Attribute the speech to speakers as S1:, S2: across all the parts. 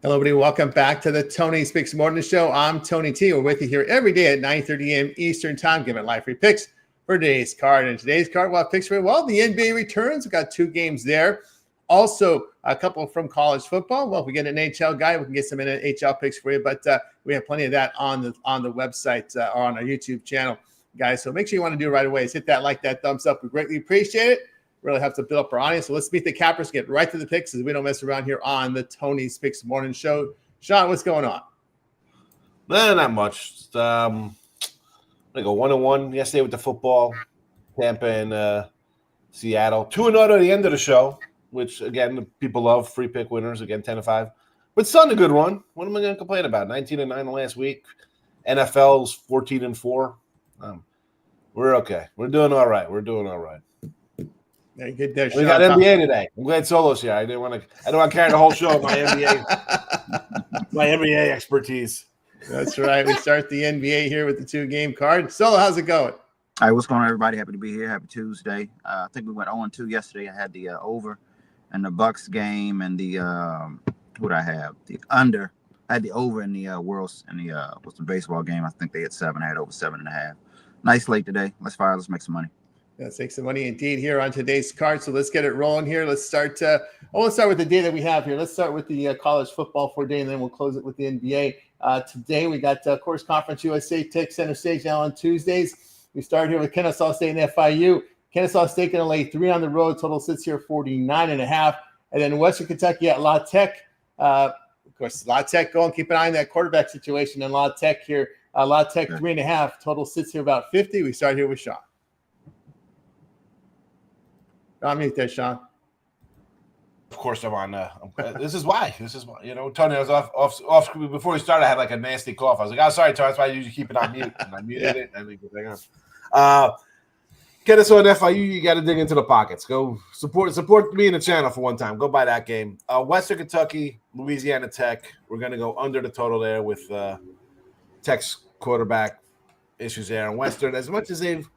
S1: Hello, everybody. Welcome back to the Tony Speaks Morning Show. I'm Tony T. We're with you here every day at 9:30 a.m. Eastern Time, giving live free picks for today's card. And today's card, we'll have picks for, well, the NBA returns. We've got 2 games there. Also, a couple from college football. Well, if we get an NHL guy, we can get some NHL picks for you. But we have plenty of that on the website or on our YouTube channel, guys. So make sure you want to do it right away. Is hit that like, that thumbs up. We greatly appreciate it. Really have to build up our audience. So let's meet the cappers, get right to the picks as we don't mess around here on the Tony Speaks Morning Show. Sean, what's going on?
S2: Not much. I go 1-1 yesterday with the football. Tampa and Seattle. 2-0 at the end of the show, which, again, people love. Free pick winners, again, 10-5. But still a good run. What am I going to complain about? 19-9 the last week. NFL's 14-4. We're okay. We're doing all right.
S1: Yeah, good there,
S2: we got NBA today. I'm glad Solo's here. I don't want to carry the whole show of my NBA expertise.
S1: That's right. We start the NBA here with the 2-game card. Solo, how's it going?
S3: All right, what's going on, everybody? Happy to be here. Happy Tuesday. I think we went 0-2 yesterday. I had the over and the Bucks game and the what I have the under. I had the over in the Worlds and the what's the baseball game. I think they had 7. I had over 7.5. Nice slate today. Let's make some money.
S1: Let's take some money indeed here on today's card. So let's get it rolling here. Let's start. Let's start with the day that we have here. Let's start with the college football for day, and then we'll close it with the NBA. Today we got, of course, Conference USA takes center stage now on Tuesdays. We start here with Kennesaw State and FIU. Kennesaw State going to lay 3 on the road. Total sits here 49.5. And then Western Kentucky at La Tech. Of course, La Tech going. Keep an eye on that quarterback situation. And La Tech here. La Tech 3.5. Total sits here about 50. We start here with Sean. I'll mute there, Sean.
S2: Of course, I'm on. This is why. Tony, I was off before we started. I had like a nasty cough. I was like, "Oh, sorry, Tony. That's why I usually keep it on mute." And I muted it. And get us on FIU. You got to dig into the pockets. Go support me in the channel for one time. Go buy that game. Western Kentucky, Louisiana Tech. We're going to go under the total there with Tech's quarterback issues there. And Western, as much as they've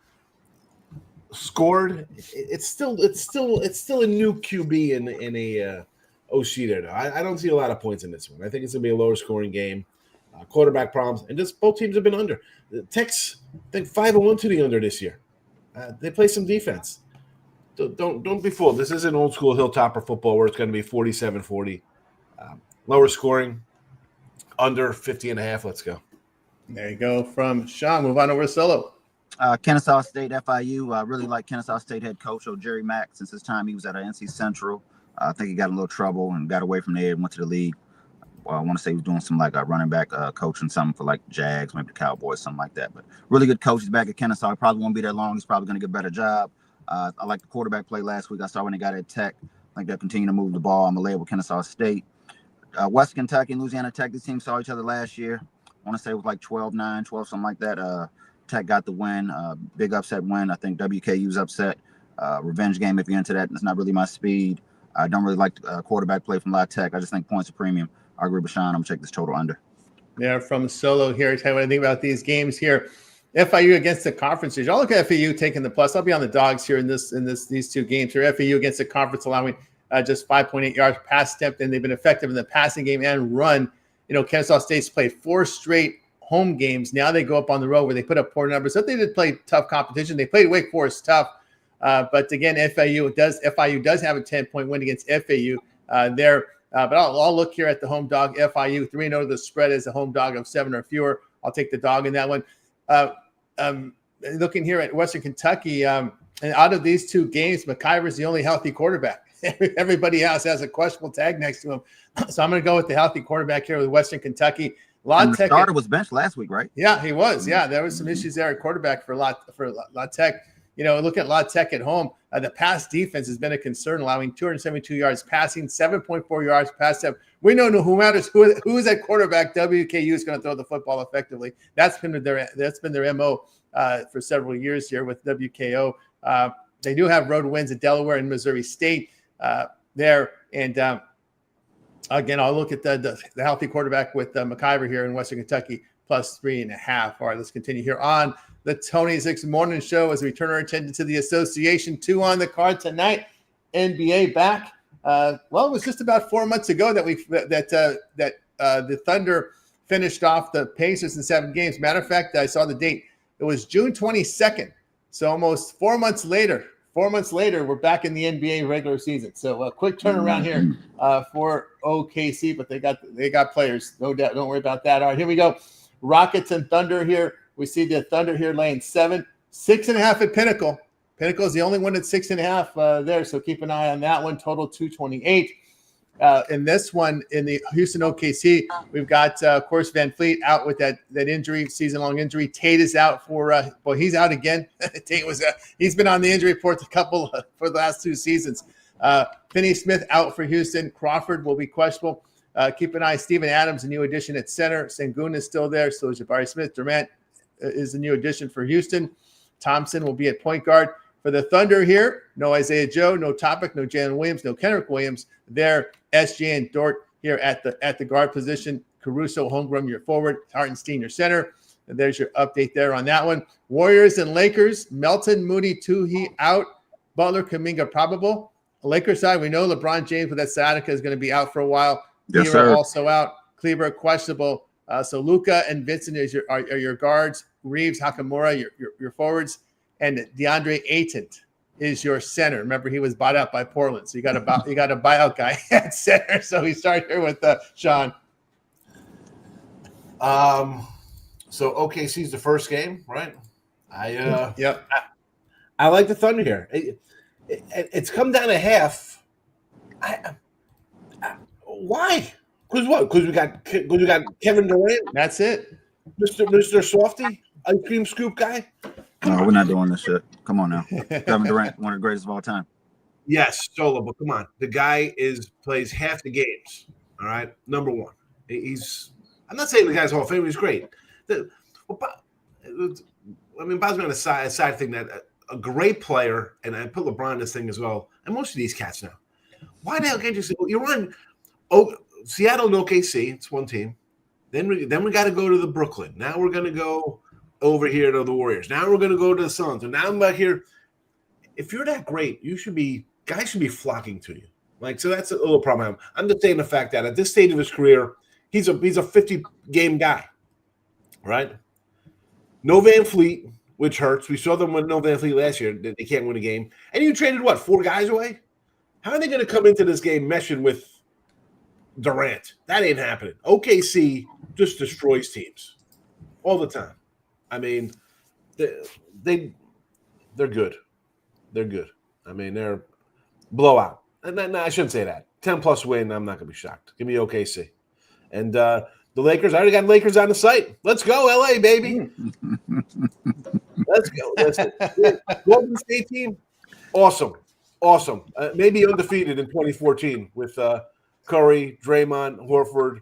S2: scored, it's still a new QB in a OC there. Though. I don't see a lot of points in this one. I think it's gonna be a lower scoring game. Quarterback problems, and just both teams have been under. The Tech's, I think, 5-1 to the under this year. They play some defense. Don't be fooled. This isn't old school Hilltopper football where it's going to be 47-40. Lower scoring, under 50.5. Let's go.
S1: There you go from Sean. Move on over to Solo.
S3: Kennesaw State, FIU. I really like Kennesaw State head coach Jerry Mack since his time he was at NC Central. I think he got in a little trouble and got away from there and went to the league. I want to say he was doing some like a running back coaching something for like Jags, maybe the Cowboys, something like that. But really good coach. He's back at Kennesaw. He probably won't be there long. He's probably going to get a better job. I like the quarterback play last week. I saw when they got at Tech. I think they'll continue to move the ball. I'm going to label Kennesaw State. West Kentucky and Louisiana Tech, these teams saw each other last year. I want to say it was like 12-9, 12, something like that. Tech got the win, big upset win. I think WKU's upset. Revenge game if you're into that. It's not really my speed. I don't really like the quarterback play from La Tech. I just think points are premium. I agree with Sean. I'm going to check this total under.
S1: Yeah, from Solo here. Tell you what I think about these games here. FIU against the conference. I'll look at FIU taking the plus. I'll be on the dogs here in these 2 games here. FIU against the conference allowing just 5.8 yards pass attempt, and they've been effective in the passing game and run. Kennesaw State's played 4 straight home games. Now they go up on the road where they put up poor numbers. So they did play tough competition. They played Wake Forest tough. But again, FIU does have a 10-point win against FAU there. But I'll look here at the home dog, FIU 3-0. The spread is a home dog of 7 or fewer. I'll take the dog in that one. Looking here at Western Kentucky, and out of these 2 games, McIver's the only healthy quarterback. Everybody else has a questionable tag next to him. So I'm going to go with the healthy quarterback here with Western Kentucky.
S3: The starter was benched last week, right?
S1: Yeah, he was. Yeah, there was some issues there at quarterback for La Tech. Look at La Tech at home. The pass defense has been a concern, allowing 272 yards passing, 7.4 yards pass up. We know no matters who is at quarterback, WKU is going to throw the football effectively. That's been their MO for several years here with WKO. They do have road wins at Delaware and Missouri State there, and again, I'll look at the healthy quarterback with McIver here in Western Kentucky, plus 3.5. All right, let's continue here on the Tony Six Morning Show as we turn our attention to the association. 2 on the card tonight. NBA back. Well, it was just about 4 months ago that the Thunder finished off the Pacers in 7 games. Matter of fact, I saw the date. It was June 22nd. So almost 4 months later. 4 months later, we're back in the NBA regular season. So a quick turnaround here for OKC, but they got players, no doubt. Don't worry about that. All right, here we go. Rockets and Thunder here. We see the Thunder here laying 7, 6.5 at Pinnacle. Pinnacle is the only one at 6.5 there, so keep an eye on that one. Total 228. In this one, in the Houston OKC, we've got, of course, Van Fleet out with that injury, season-long injury. Tate is out for he's out again. Tate he's been on the injury report for the last 2 seasons. Finney Smith out for Houston. Crawford will be questionable. Keep an eye. Steven Adams, a new addition at center. Sengun is still there. So is Jabari Smith. Durant is a new addition for Houston. Thompson will be at point guard. For the Thunder here, no Isaiah Joe, no Topic, no Jalen Williams, no Kendrick Williams. There, SJ and Dort here at the guard position. Caruso, Holmgren, your forward. Hartenstein, your center. And there's your update there on that one. Warriors and Lakers. Melton, Moody, Tuhi out. Butler, Kuminga probable. Lakers side, we know LeBron James with that sciatica is going to be out for a while.
S3: Yes, sir.
S1: Also out. Kleber questionable. So Luka and Vincent are your guards. Reeves, Hakamura, your forwards. And DeAndre Ayton is your center. Remember, he was bought out by Portland, so you got a buyout guy at center. So we start here with Sean.
S2: So OKC's the first game, right?
S1: Yep.
S2: I like the Thunder here. It's come down to half. Why? Because what? Because we got Kevin Durant.
S1: That's it,
S2: Mr. Softy, ice cream scoop guy.
S3: No, we're not doing this shit. Come on now. Kevin Durant, one of the greatest of all time.
S2: Yes, solo, but come on. The guy plays half the games. All right, number one. I'm not saying the guy's Hall of Fame. He's great. Bob's on a side thing that a great player, and I put LeBron in this thing as well, and most of these cats now. Why the hell can't you say, well, you're on Seattle and OKC, it's one team. Then we got to go to the Brooklyn. Now we're going to go over here to the Warriors. Now we're going to go to the Suns. And now I'm back here. If you're that great, guys should be flocking to you. Like, so that's a little problem. I'm just saying the fact that at this stage of his career, he's a 50-game guy, right? No Van Fleet, which hurts. We saw them with no Van Fleet last year. They can't win a game. And you traded, 4 guys away? How are they going to come into this game meshing with Durant? That ain't happening. OKC just destroys teams all the time. I mean, they're good. They're good. I mean, they're blowout. And I shouldn't say that. 10-plus win, I'm not going to be shocked. Give me OKC. And the Lakers, I already got Lakers on the site. Let's go, LA, baby. Let's go. Listen, Golden State team, awesome. Maybe undefeated in 2014 with Curry, Draymond, Horford,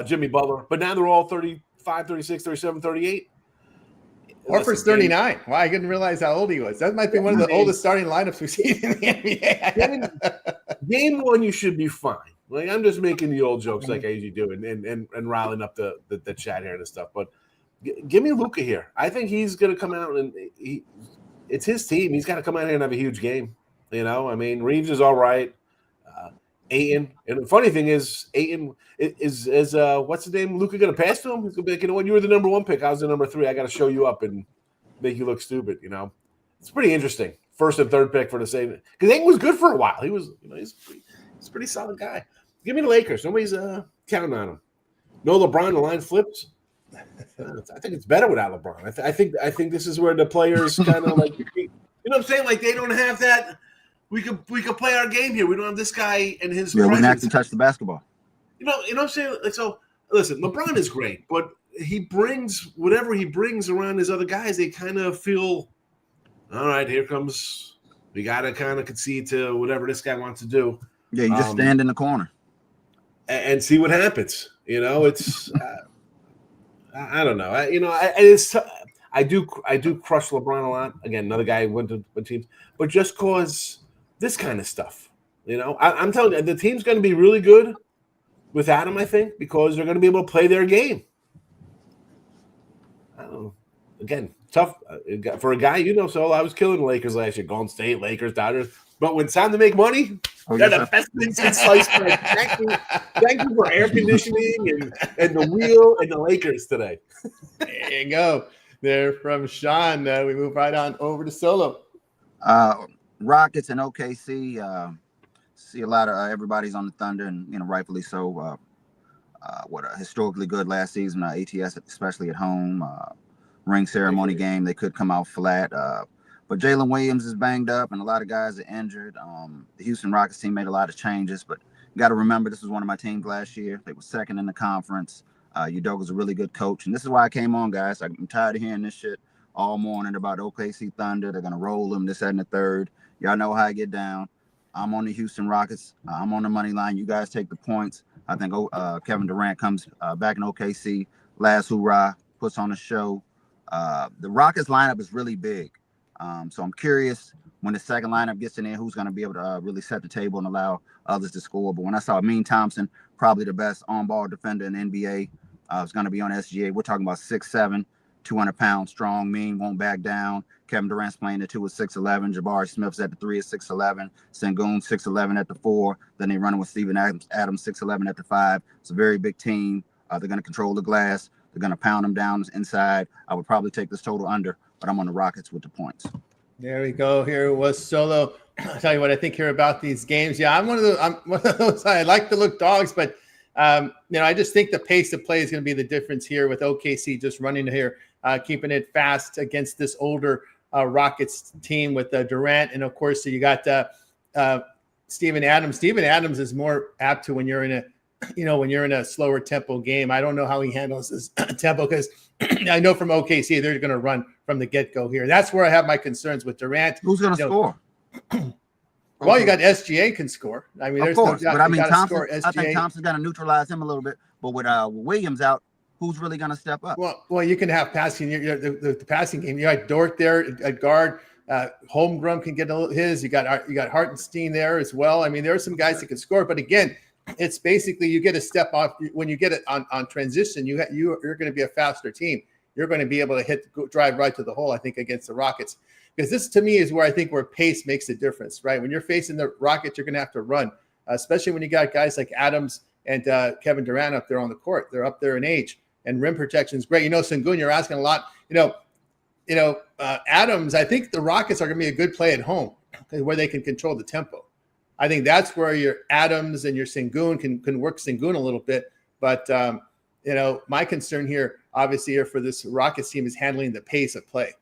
S2: Jimmy Butler. But now they're all 35, 36, 37, 38.
S1: Horford's 39. Wow, I didn't realize how old he was. That might be one of the oldest starting lineups we've seen in the NBA.
S2: Game 1, you should be fine. Like, I'm just making the old jokes like I usually do and riling up the chat here and stuff. But give me Luka here. I think he's going to come out and it's his team. He's got to come out here and have a huge game. You know, I mean, Reeves is all right. Ayton. And the funny thing is, Ayton is what's the name? Luka going to pass to him? He's going to be like, you know what? You were the number 1 pick. I was the number 3. I got to show you up and make you look stupid, you know? It's pretty interesting. 1st and 3rd pick for the same. Because Ayton was good for a while. He was, he's a pretty solid guy. Give me the Lakers. Nobody's counting on him. No LeBron, the line flips. I think it's better without LeBron. I think this is where the players kind of like, you know what I'm saying? Like, they don't have that. We could play our game here. We don't have this guy and his
S3: presence.
S2: We
S3: can actually touch the basketball.
S2: You know what I'm saying? Like, so listen, LeBron is great, but he brings whatever he brings around his other guys. They kind of feel, all right, here comes. We got to kind of concede to whatever this guy wants to do.
S3: Yeah, you just stand in the corner
S2: and see what happens. You know, it's I don't know. I do crush LeBron a lot. Again, another guy who went to teams, but just cause this kind of stuff, you know, I'm telling you, the team's going to be really good without him, I think, because they're going to be able to play their game. I don't know. Again, tough for a guy, you know, so I was killing the Lakers last year, Golden State, Lakers, Dodgers. But when it's time to make money, they're the best things since sliced bread. Thank you for air conditioning and the wheel and the Lakers today.
S1: There you go. They're from Sean. We move right on over to Solo.
S3: Rockets and OKC. See a lot of everybody's on the Thunder, and rightfully so. What a historically good last season. ATS, especially at home. Ring ceremony game, they could come out flat. But Jalen Williams is banged up, and a lot of guys are injured. The Houston Rockets team made a lot of changes, but you got to remember this was one of my teams last year. They were second in the conference. Udoka's a really good coach, and this is why I came on, guys. I'm tired of hearing this shit all morning about OKC Thunder. They're gonna roll them, this, that, and the third. Y'all know how I get down. I'm on the Houston Rockets. I'm on the money line. You guys take the points. I think Kevin Durant comes back in OKC. Last hoorah, puts on a show. The Rockets lineup is really big. So I'm curious when the second lineup gets in there, who's going to be able to really set the table and allow others to score. But when I saw Amin Thompson, probably the best on-ball defender in the NBA, is going to be on SGA. We're talking about 6'7", 200 pounds strong, mean, won't back down. Kevin Durant's playing the 2 at 6'11". Jabari Smith's at the 3 at 6'11". Sengun 6'11" at the 4. Then they're running with Steven Adams 6'11" at the 5. It's a very big team. They're going to control the glass. They're going to pound them down inside. I would probably take this total under, but I'm on the Rockets with the points.
S1: There we go. Here was Solo. I'll tell you what I think here about these games. Yeah, I'm one of those. I like to look dogs, but I just think the pace of play is going to be the difference here with OKC just running here, keeping it fast against this older Rockets team with Durant, and of course you got Steven Adams. Steven Adams is more apt to when you're in a slower tempo game. I don't know how he handles this tempo because I know from OKC they're going to run from the get-go here. That's where I have my concerns with Durant.
S3: Who's going to score?
S1: Well, you got SGA can score. I mean, there's no doubt.
S3: But I mean, Thompson, I think Thompson's going to neutralize him a little bit. But with Williams out, who's really going to step up?
S1: Well, you can have passing. The passing game. You got Dort there at guard. Holmgren can get his. You got Hartenstein there as well. I mean, there are some guys that can score. But again, it's basically you get a step off when you get it on transition. You're going to be a faster team. You're going to be able to drive right to the hole. I think against the Rockets. Because this, to me, is where pace makes a difference, right? When you're facing the Rockets, you're going to have to run, especially when you got guys like Adams and Kevin Durant up there on the court. They're up there in age, and rim protection is great. Sengun, you're asking a lot. Adams, I think the Rockets are going to be a good play at home where they can control the tempo. I think that's where your Adams and your Sengun can work Sengun a little bit. But, my concern here, obviously, here for this Rockets team is handling the pace of play.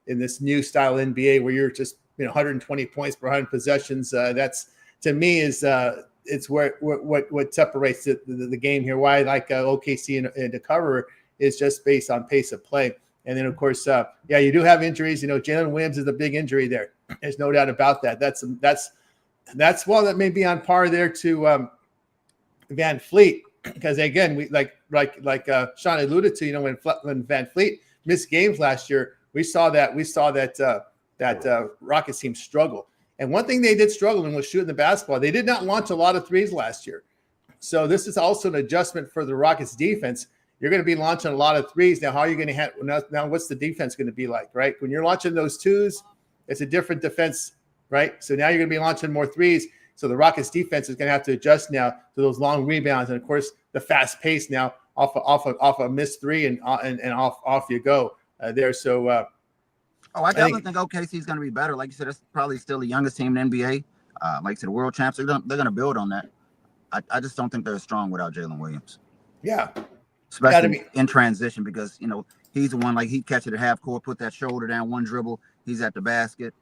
S1: In this new style NBA where you're just 120 points per 100 possessions, that's to me is it's what separates the game here. Why I like OKC and the cover is just based on pace of play. And then of course, you do have injuries. Jalen Williams is a big injury there. There's no doubt about that. That's that may be on par there to Van Fleet because again we like Sean alluded to. When Van Fleet missed games last year. We saw that Rockets team struggle. And one thing they did struggle in was shooting the basketball. They did not launch a lot of threes last year. So this is also an adjustment for the Rockets defense. You're going to be launching a lot of threes. Now, how are you going to handle now what's the defense going to be like, right? When you're launching those twos, it's a different defense, right? So now you're going to be launching more threes. So the Rockets defense is going to have to adjust now to those long rebounds. And of course, the fast pace now off a missed three and off you go. There. So,
S3: I definitely think OKC is going to be better. Like you said, it's probably still the youngest team in the NBA. Like you said, the world champs, they're going to build on that. I just don't think they're strong without Jalen Williams.
S1: Yeah.
S3: Especially in transition because, he's the one, like he catch it at half court, put that shoulder down, one dribble, he's at the basket.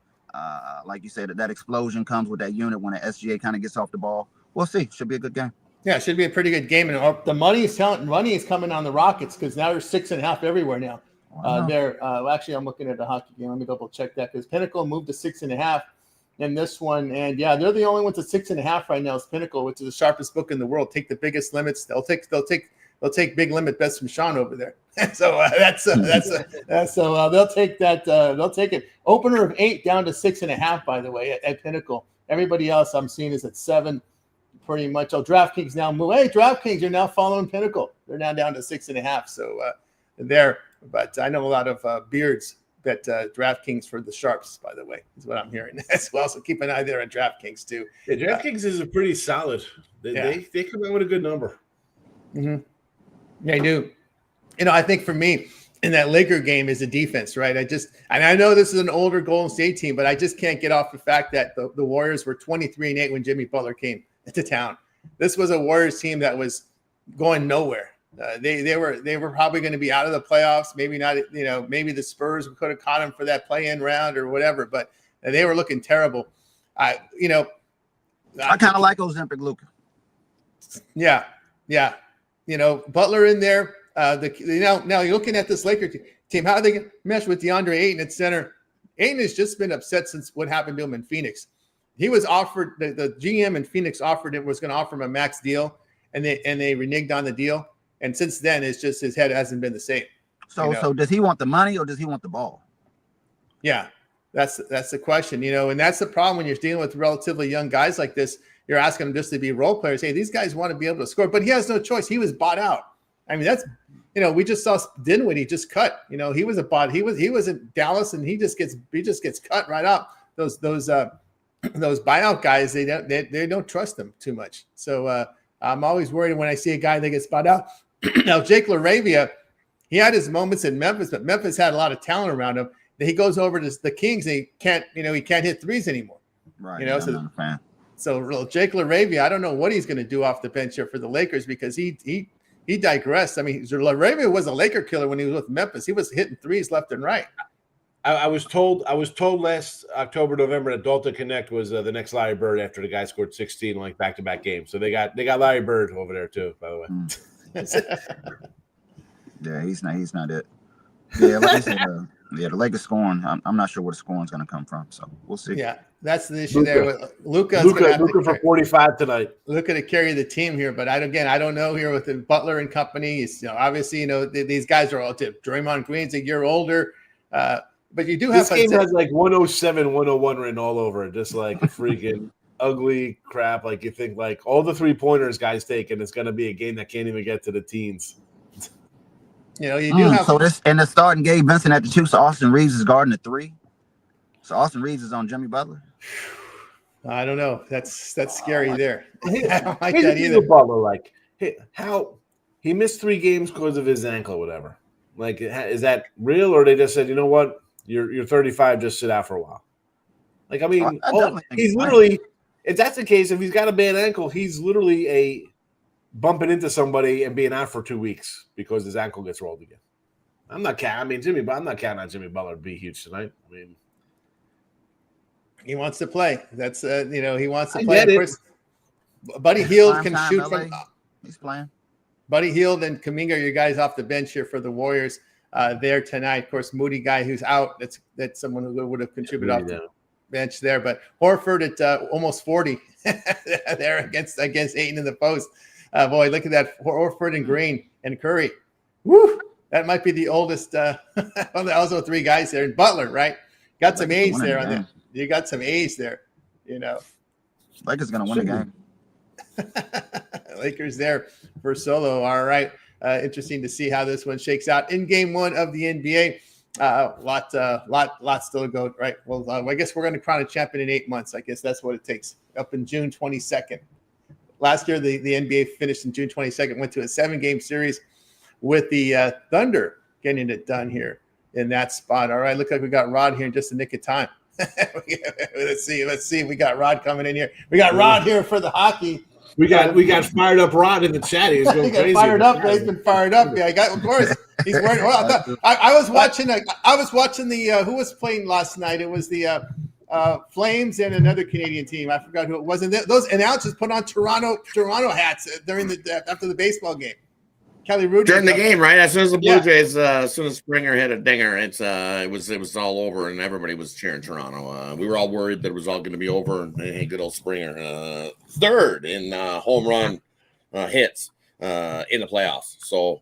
S3: Like you said, that explosion comes with that unit when the SGA kind of gets off the ball. We'll see. Should be a good game. Yeah,
S1: it should be a pretty good game. And the money is coming on the Rockets because now they're 6.5 everywhere now. Actually, I'm looking at the hockey game. Let me double check that because Pinnacle moved to 6.5 in this one, and they're the only ones at 6.5 right now. Is Pinnacle, which is the sharpest book in the world. Take the biggest limits. They'll take big limit bets from Sean over there. So they'll take that. They'll take it. Opener of 8 down to 6.5. By the way, at Pinnacle, everybody else I'm seeing is at 7. Pretty much. DraftKings now move. Hey, DraftKings, you're now following Pinnacle. They're now down to 6.5. So there. But I know a lot of beards bet DraftKings for the Sharps, by the way, is what I'm hearing as well. So keep an eye there on DraftKings too.
S2: Yeah, DraftKings is a pretty solid. They come out with a good number.
S1: Mm-hmm. They do. I think for me in that Laker game is the defense, right? I know this is an older Golden State team, but I just can't get off the fact that the Warriors were 23-8 when Jimmy Butler came to town. This was a Warriors team that was going nowhere. They were probably going to be out of the playoffs. Maybe not. Maybe the Spurs could have caught them for that play-in round or whatever. But they were looking terrible. I
S3: kind of like Ozempic Luka.
S1: Yeah. Butler in there. Now you're looking at this Laker team. How do they mesh with DeAndre Ayton at center? Ayton has just been upset since what happened to him in Phoenix. He was offered the GM in Phoenix was going to offer him a max deal, and they reneged on the deal. And since then, it's just his head hasn't been the same.
S3: So does he want the money or does he want the ball?
S1: Yeah, that's the question. And that's the problem when you're dealing with relatively young guys like this. You're asking them just to be role players. Hey, these guys want to be able to score, but he has no choice. He was bought out. I mean, that's we just saw Dinwiddie just cut. He was a bot. He was in Dallas, and he just gets cut right out. Those buyout guys, they don't trust them too much. So I'm always worried when I see a guy that gets bought out. Now Jake LaRavia, he had his moments in Memphis, but Memphis had a lot of talent around him. Then he goes over to the Kings, and he can't hit threes anymore.
S3: Right.
S1: So Jake LaRavia, I don't know what he's going to do off the bench here for the Lakers because he digressed. I mean, LaRavia was a Laker killer when he was with Memphis. He was hitting threes left and right.
S2: I was told last October, November that Dalton Connect was the next Larry Bird after the guy scored 16 like back-to-back games. So they got Larry Bird over there too, by the way.
S3: Yeah, he's not it. Yeah, like I said, the Lakers scoring. I'm not sure where the scoring is going to come from. So we'll see.
S1: Yeah, that's the issue there. With Luka
S2: for 45 tonight.
S1: Luka to carry the team here, but I don't know here with the Butler and company. Obviously, these guys are all Draymond Green's a year older. But you do have
S2: this game has like 107, 101 written all over it, just like freaking ugly crap. Like you think like all the 3-pointers guys take, and it's going to be a game that can't even get to the teens.
S1: You do have
S3: so this and the starting Gabe Vincent at the 2. So Austin Reeves is guarding the 3. So Austin Reeves is on Jimmy Butler.
S1: I don't know. That's scary there. I don't like
S2: that
S1: either.
S2: Butler, how he missed 3 games because of his ankle, or whatever. Like, is that real, or they just said, you know what? You're 35, just sit out for a while. Like, I mean, he's literally, if that's the case, if he's got a bad ankle, he's literally bumping into somebody and being out for 2 weeks because his ankle gets rolled again. I'm not counting on Jimmy Butler to be huge tonight. I mean,
S1: he wants to play. That's he wants to play. Of course, Buddy Hield can shoot from.
S3: He's playing.
S1: Buddy Hield and Kuminga are your guys off the bench here for the Warriors there tonight. Of course, Moody guy who's out. That's someone who would have contributed off the bench there. But Horford at almost 40 there against Ayton in the post. Boy, look at that. Horford and Green and Curry. Woo! That might be the oldest. Also 3 guys there. And Butler, right? Got some A's there on there. You got some A's there.
S3: Lakers going to win the game.
S1: Lakers there for Solo. All right. Interesting to see how this one shakes out in game 1 of the NBA. Lot still to go, right? Well, I guess we're going to crown a champion in 8 months. I guess that's what it takes. Up in June 22nd. Last year, the NBA finished in June 22nd, went to a 7-game series with the Thunder getting it done here in that spot. All right. Look like we got Rod here in just the nick of time. Let's see. We got Rod coming in here. We got Rod here for the hockey.
S2: We got fired up Rod in the chat. He's going crazy.
S1: Fired up. He's been fired up. Yeah, of course. He's wearing. Well, I was watching. The who was playing last night. It was the Flames and another Canadian team. I forgot who it was. And those announcers put on Toronto hats during after the baseball game. Kelly Rudy
S4: during the game, right? As soon as the Blue Jays, as soon as Springer hit a dinger, it was all over, and everybody was cheering Toronto. We were all worried that it was all going to be over, and hey, good old Springer, third in home run hits in the playoffs. So,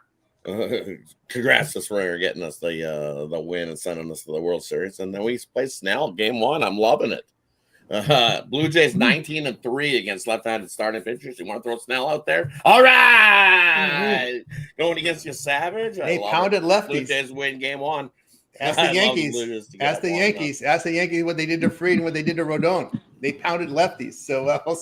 S4: congrats to Springer getting us the win and sending us to the World Series, and then we play Snell game 1. I'm loving it. Blue Jays 19-3 against left-handed starting pitchers. You want to throw Snell out there? All right, going against you, Savage.
S1: They pounded lefties.
S4: Blue Jays win game 1.
S1: Ask
S4: I
S1: the
S4: love
S1: Yankees.
S4: Blue Jays to get
S1: Ask the
S4: warmed up.
S1: Yankees. Ask the Yankees what they did to Fried and what they did to Rodon. They pounded lefties. So we'll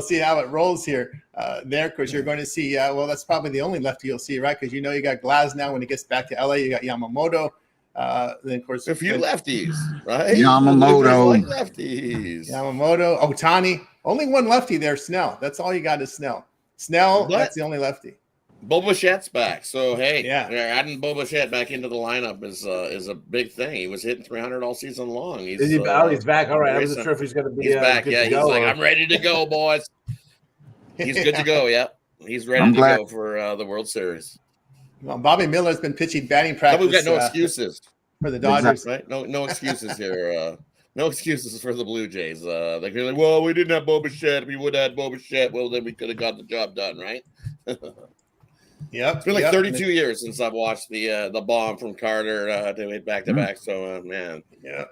S1: see how it rolls here. There, because you're going to see. Well, that's probably the only lefty you'll see, right? Because you got Glass now. When he gets back to LA, you got Yamamoto. Then of course
S4: A few lefties, right?
S3: Yamamoto.
S4: Like lefties.
S1: Yamamoto, Otani. Only one lefty there. Snell. That's all you got is Snell. Snell.
S4: But-
S1: That's the only lefty.
S4: Bo Bichette's back, so hey,
S1: Yeah.
S4: adding Bo Bichette back into the lineup is a big thing. He was hitting 300 all season long.
S2: Is he back? He's back. All right. I wasn't
S4: racing.
S2: sure if he's going to be.
S4: He's back.
S2: good
S4: Yeah,
S2: to
S4: he's
S2: go,
S4: like,
S2: or-
S4: I'm ready to go, boys. He's good to go. Yeah, he's ready
S3: I'm
S4: to
S3: glad.
S4: go for the World Series.
S1: Well, Bobby Miller's been pitching batting
S4: But
S1: practice.
S4: we've got no excuses,
S1: for the Dodgers.
S4: right? No excuses here. No excuses for the Blue Jays. They're like, well, we didn't have Bo Bichette. If we would have had Bo Bichette, well, then we could have got the job done, right?
S1: Yep.
S4: It's been like 32 years since I've watched the bomb from Carter to hit back-to-back. So, man,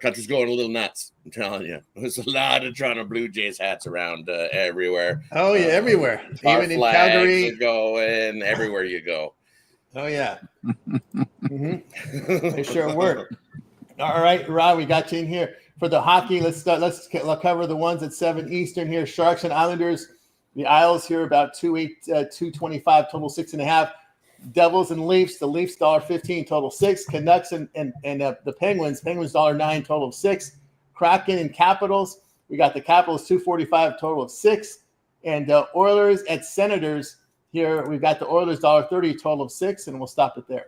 S4: country's going a little nuts. I'm telling you. There's a lot of Toronto Blue Jays hats around everywhere.
S1: Oh, yeah, everywhere.
S4: Our
S1: Even in
S4: flags
S1: Calgary.
S4: are going everywhere you go.
S1: Oh, yeah. They sure were. All right, Rod, we got you in here. For the hockey, let's cover the ones at 7 Eastern here. Sharks and Islanders. The Isles here about 225, total 6.5. Devils and Leafs. The Leafs $1.15, total 6. Canucks and the Penguins. Penguins $1.09, total of 6. Kraken and Capitals. We got the Capitals 245, total of 6. And Oilers at Senators. Here we've got the Oilers $1.30, total of 6, and we'll stop it there.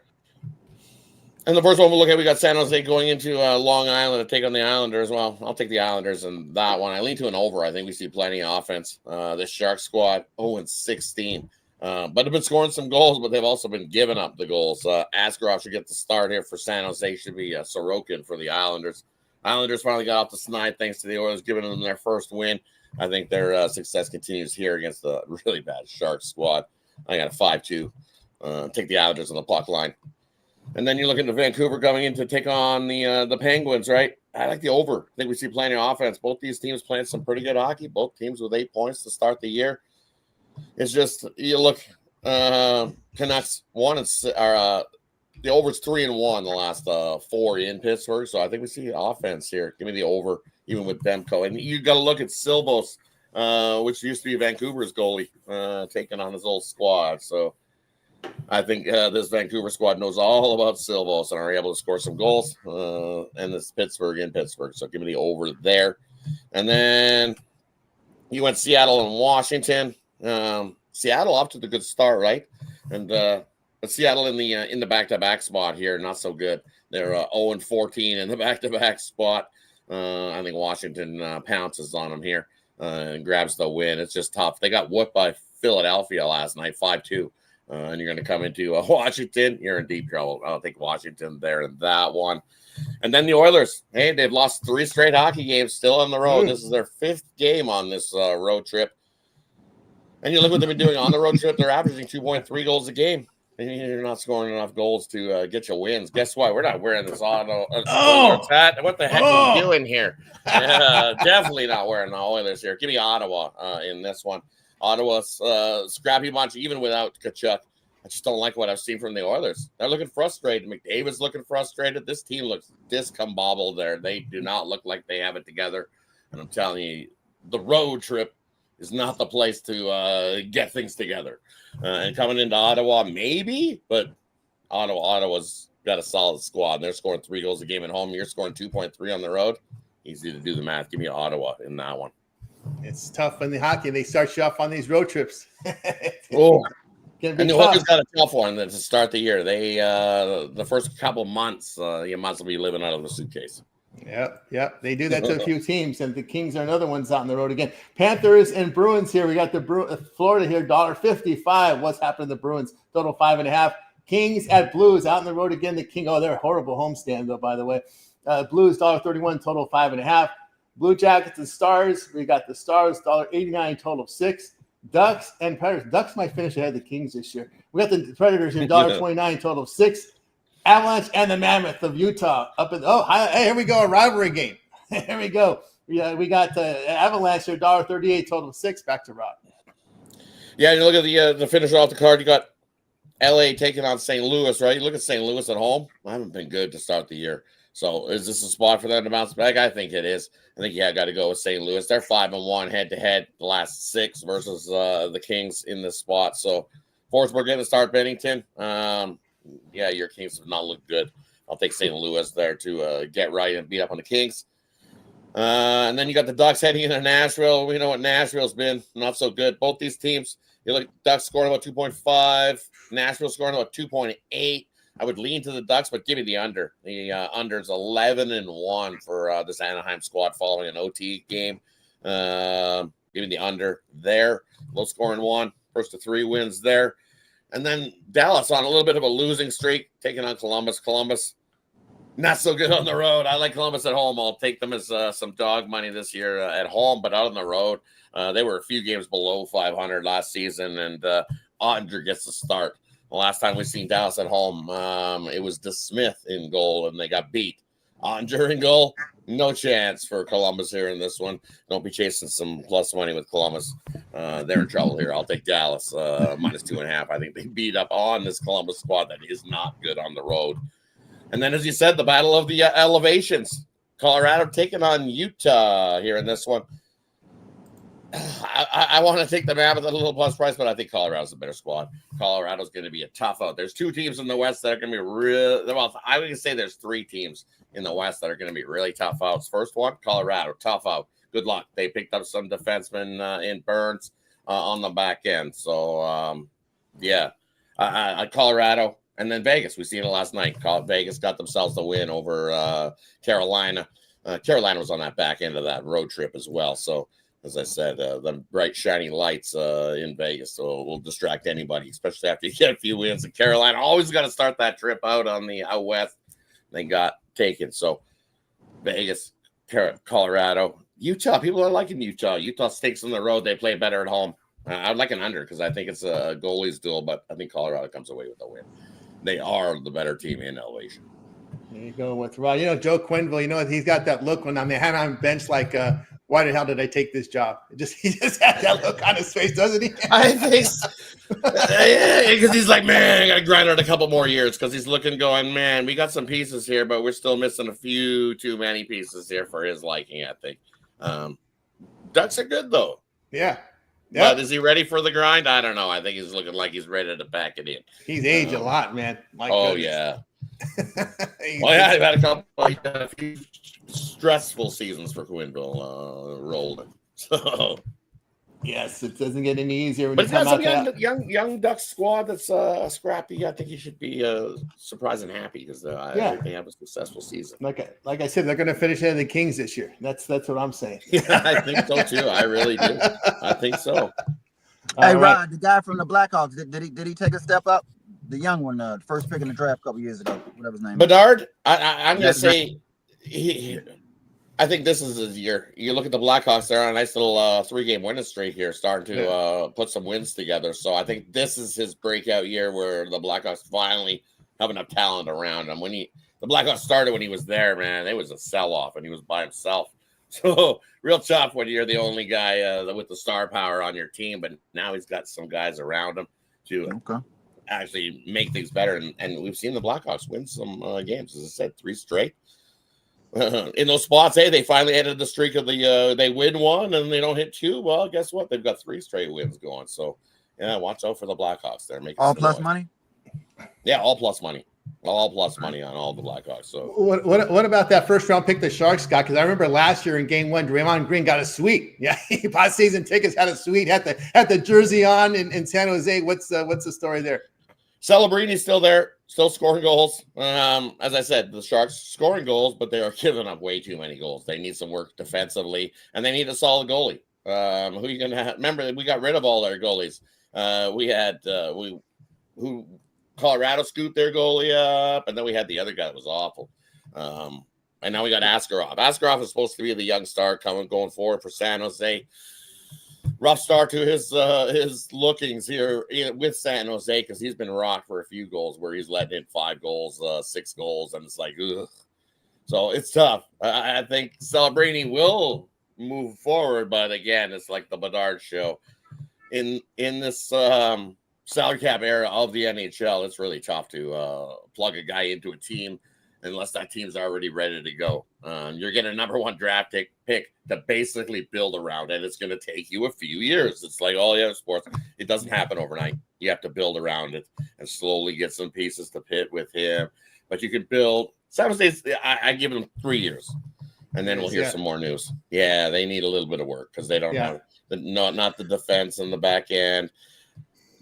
S4: And the first one we'll look at, we got San Jose going into Long Island to take on the Islanders. Well, I'll take the Islanders in that one. I lean to an over. I think we see plenty of offense. This Shark squad, 0-16. But they've been scoring some goals, but they've also been giving up the goals. Askarov should get the start here for San Jose. Should be Sorokin for the Islanders. Islanders finally got off the snide thanks to the Oilers giving them their first win. I think their success continues here against the really bad Shark squad. I got a 5-2. Take the Islanders on the puck line. And then you're looking at Vancouver coming in to take on the Penguins, right? I like the over. I think we see plenty of offense. Both these teams playing some pretty good hockey. Both teams with 8 points to start the year. It's just, you look, Canucks the over's 3-1 the last 4 in Pittsburgh. So I think we see offense here. Give me the over, even with Demko. And you got to look at Silvos, which used to be Vancouver's goalie, taking on his old squad. So I think this Vancouver squad knows all about Silvos and are able to score some goals. And this Pittsburgh in Pittsburgh. So give me the over there. And then you went Seattle and Washington. Seattle off to the good start, right? And Seattle in the back-to-back spot here, not so good. They're 0-14 in the back-to-back spot. I think Washington pounces on them here and grabs the win. It's just tough. They got whooped by Philadelphia last night, 5-2. And you're going to come into Washington, you're in deep trouble. I don't think Washington there in that one. And then the Oilers, hey, they've lost 3 straight hockey games, still on the road. This is their 5th game on this road trip. And you look what they've been doing on the road trip. They're averaging 2.3 goals a game. And you're not scoring enough goals to get you wins. Guess what? We're not wearing this auto hat. What the heck are we doing here? Definitely not wearing the Oilers here. Give me Ottawa in this one. Ottawa's scrappy bunch, even without Kachuk. I just don't like what I've seen from the Oilers. They're looking frustrated. McDavid's looking frustrated. This team looks discombobbled there. They do not look like they have it together. And I'm telling you, the road trip is not the place to get things together. And coming into Ottawa, maybe, but Ottawa's got a solid squad. And they're scoring 3 goals a game at home. You're scoring 2.3 on the road. Easy to do the math. Give me Ottawa in that one.
S1: It's tough in the hockey. They start you off on these road trips.
S4: And the Hookers got a tough one to start the year. They the first couple months, you must be living out of a suitcase.
S1: Yep. They do that to a few teams, and the Kings are another one's out on the road again. Panthers and Bruins here. We got the Florida here, $1.55. What's happened to the Bruins? Total 5.5. Kings at Blues out on the road again. The King, they're a horrible homestand though, by the way. Blues $1.31, total 5.5. Blue Jackets and Stars. We got the Stars $1.89, total of 6. Ducks and Predators. Ducks might finish ahead of the Kings this year. We got the Predators here, $1.29, total of 6. Avalanche and the Mammoth of Utah up in. Hey, here we go, a rivalry game. Here we go. We got the Avalanche here, $1.38, total of 6. Back to Rob.
S4: Yeah, you look at the finish off the card. You got LA taking on St. Louis, right? You look at St. Louis at home. I haven't been good to start the year. So is this a spot for them to bounce back? I think it is. I think, I got to go with St. Louis. They're 5-1 head-to-head the last 6 versus the Kings in this spot. So Forsberg getting to start Bennington. Your Kings have not looked good. I'll take St. Louis there to get right and beat up on the Kings. And then you got the Ducks heading into Nashville. We know what Nashville's been. Not so good. Both these teams, you look, Ducks scoring about 2.5. Nashville scoring about 2.8. I would lean to the Ducks, but give me the under. The under is 11-1 for this Anaheim squad following an OT game. Give me the under there. Low scoring one. First to 3 wins there. And then Dallas on a little bit of a losing streak, taking on Columbus. Columbus, not so good on the road. I like Columbus at home. I'll take them as some dog money this year at home, but out on the road. They were a few games below 500 last season, and Ottinger gets the start. The last time we seen Dallas at home, it was DeSmith in goal, and they got beat. Ottinger in goal, no chance for Columbus here in this one. Don't be chasing some plus money with Columbus. They're in trouble here. I'll take Dallas minus 2.5. I think they beat up on this Columbus squad that is not good on the road. And then, as you said, the battle of the elevations. Colorado taking on Utah here in this one. I want to take the map at a little plus price, but I think Colorado's a better squad. Colorado's going to be a tough out. There's 2 teams in the West that are going to be real. Well, I would say there's 3 teams in the West that are going to be really tough outs. First one, Colorado, tough out. Good luck. They picked up some defensemen in Burns on the back end. So, Colorado. And then Vegas. We seen it last night. Vegas got themselves the win over Carolina. Carolina was on that back end of that road trip as well. So, as I said, the bright, shiny lights in Vegas will distract anybody, especially after you get a few wins. And Carolina always got to start that trip out on the out west. They got taken. So, Vegas, Colorado, Utah. People are liking Utah. Utah stinks on the road. They play better at home. I'd like an under because I think it's a goalies duel, but I think Colorado comes away with the win. They are the better team in elevation.
S1: There you go with Rod. Joe Quenneville, he's got that look when they had him on bench like, why the hell did I take this job? He just had that look on his face, doesn't he?
S4: I think so. Because he's like, man, I got to grind out a couple more years because he's looking going, man, we got some pieces here, but we're still missing a few too many pieces here for his liking, I think. Ducks are good, though.
S1: Yeah.
S4: But is he ready for the grind? I don't know. I think he's looking like he's ready to pack it in.
S1: He's aged a lot, man.
S4: Yeah. I've had a few stressful seasons for Quenneville rolling. So
S1: yes, it doesn't get any easier when
S4: but
S1: you come out
S4: some young Ducks squad that's scrappy. I think he should be surprised and happy because I think they have a successful season.
S1: Like I said, they're going to finish ahead of the Kings this year. That's what I'm saying.
S4: Yeah, I think so too. I really do. I think so.
S3: Hey, Rod, the guy from the Blackhawks, did he take a step up? The young one, first pick in the draft a couple years ago, whatever his name.
S4: Bedard, I'm going to say I think this is his year. You look at the Blackhawks; they're on a nice little 3-game winning streak here, starting to put some wins together. So I think this is his breakout year, where the Blackhawks finally have enough talent around him. The Blackhawks started when he was there, man, it was a sell-off, and he was by himself. So real tough when you're the only guy with the star power on your team. But now he's got some guys around him to actually make things better. And we've seen the Blackhawks win some games, as I said, 3 straight. In those spots, they finally ended the streak of they win 1 and they don't hit 2. Well, guess what? They've got 3 straight wins going. So, watch out for the Blackhawks. They're making
S3: all plus money.
S4: Yeah, all plus money. All plus money on all the Blackhawks. So,
S1: what about that first round pick the Sharks got? Because I remember last year in Game 1, Draymond Green got a suite. Yeah, he bought season tickets, had a suite, had the jersey on in San Jose. What's the story there?
S4: Celebrini's still there, still scoring goals. As I said, the Sharks scoring goals, but they are giving up way too many goals. They need some work defensively, and they need a solid goalie. Who are you going to have? Remember, we got rid of all our goalies. We had Colorado scooped their goalie up, and then we had the other guy that was awful. And now we got Askarov. Askarov is supposed to be the young star going forward for San Jose. Rough start to his lookings here with San Jose, because he's been rocked for a few goals where he's letting in 5 goals, 6 goals, and it's like, ugh. So it's tough. I think Celebrini will move forward, but again, it's like the Bedard show. In this salary cap era of the NHL, it's really tough to plug a guy into a team unless that team's already ready to go. You're getting a number one draft pick to basically build around, and it's going to take you a few years. It's like all the other sports. It doesn't happen overnight. You have to build around it and slowly get some pieces to fit with him. But you can build. San Jose, I give them 3 years, and then we'll hear some more news. Yeah, they need a little bit of work because they don't have not the defense and the back end.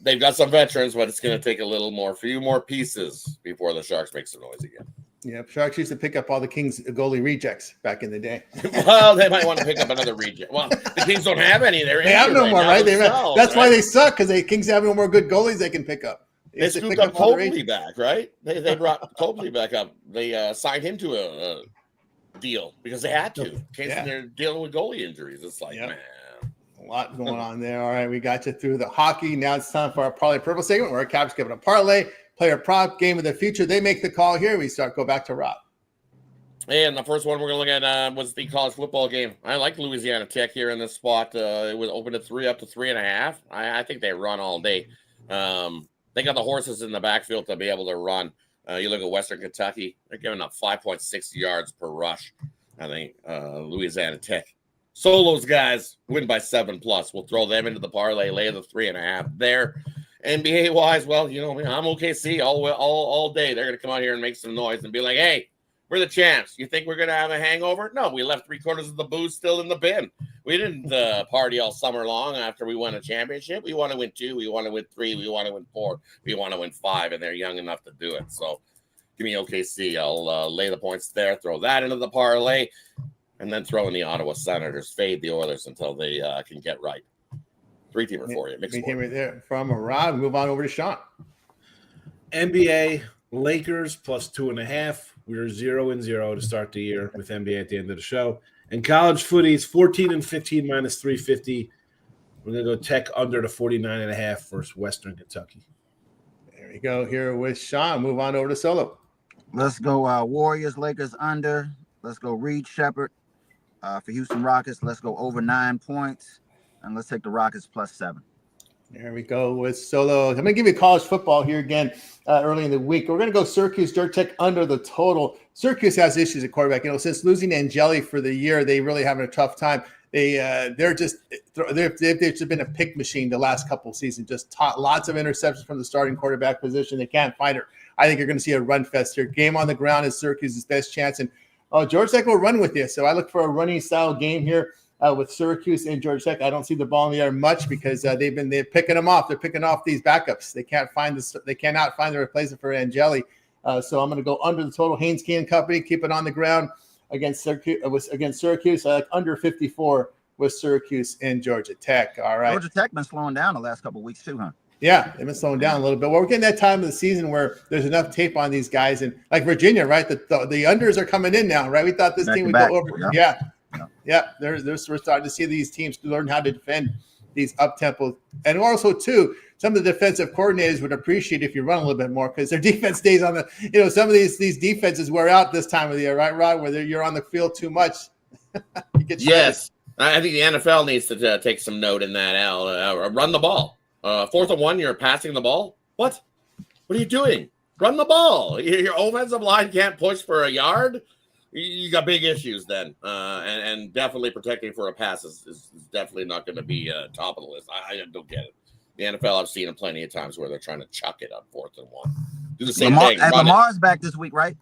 S4: They've got some veterans, but it's going to take a few more pieces before the Sharks make some noise again.
S1: Yeah, Sharks used to pick up all the Kings goalie rejects back in the day.
S4: Well, they might want to pick up another reject. Well, the Kings don't have any. They
S1: have no more, right? That's why they suck, because the Kings have no more good goalies they can pick up.
S4: They scooped up Copley back, right? They brought Copley back up. They signed him to a deal because they had to. In case they're dealing with goalie injuries. It's like, man.
S1: A lot going on there. All right, we got you through the hockey. Now it's time for our Parlay Purple segment where our Caps give it a parlay, player prop, game of the future. They make the call here. We go back to Rob.
S4: And the first one we're going to look at was the college football game. I like Louisiana Tech here in this spot. It was open at 3 up to 3.5. I think they run all day. They got the horses in the backfield to be able to run. You look at Western Kentucky, they're giving up 5.6 yards per rush. I think Louisiana Tech. Solos guys win by 7+. We'll throw them into the parlay, lay the 3.5 there. NBA wise, well, you know, I'm OKC all day. They're going to come out here and make some noise and be like, hey, we're the champs. You think we're going to have a hangover? No, we left 3/4 of the booze still in the bin. We didn't party all summer long after we won a championship. We want to win 2. We want to win 3. We want to win 4. We want to win 5, and they're young enough to do it. So give me OKC. I'll lay the points there, throw that into the parlay. And then throw in the Ottawa Senators, fade the Oilers until they can get right. 3-teamer for you. Mixed
S1: right there from Rob. Move on over to Sean.
S2: NBA Lakers plus 2.5. We were 0-0 to start the year with NBA at the end of the show. And college footies 14-15 minus 350. We're gonna go Tech under the 49.5 versus Western Kentucky.
S1: There we go. Here with Sean. Move on over to Solo.
S3: Let's go Warriors Lakers under. Let's go Reed Shepherd. For Houston Rockets, let's go over 9 points, and let's take the Rockets plus 7.
S1: There we go with Solo. I'm going to give you college football here again early in the week. We're going to go Syracuse, Georgia Tech under the total. Syracuse has issues at quarterback. You know, since losing Angeli for the year, they really having a tough time. They've just been a pick machine the last couple of seasons. Just taught lots of interceptions from the starting quarterback position. They can't find her. I think you're going to see a run fest here. Game on the ground is Syracuse's best chance, and Georgia Tech will run with you. So I look for a running style game here with Syracuse and Georgia Tech. I don't see the ball in the air much because they're picking them off. They're picking off these backups. They cannot find the replacement for Angeli. So I'm going to go under the total. Haynes Key and Company keep it on the ground against Syracuse. I like under 54 with Syracuse and Georgia Tech. All right.
S3: Georgia Tech been slowing down the last couple of weeks too, huh?
S1: Yeah, they've been slowing down a little bit. Well, we're getting that time of the season where there's enough tape on these guys, and like Virginia, right? The unders are coming in now, right? We thought this team would go over. Yeah. We're starting to see these teams learn how to defend these up tempo, and also too, some of the defensive coordinators would appreciate if you run a little bit more because their defense stays on the. You know, some of these defenses wear out this time of the year, right, Rod? Where you're on the field too much.
S4: Yes, I think the NFL needs to take some note in that. Run the ball. 4th and 1, you're passing the ball. What are you doing? Run the ball. Your offensive line can't push for a yard. You got big issues then. And definitely protecting for a pass is definitely not going to be top of the list. I don't get it. The NFL, I've seen it plenty of times where they're trying to chuck it on 4th and 1. Do the same thing.
S3: Lamar's back this week, right?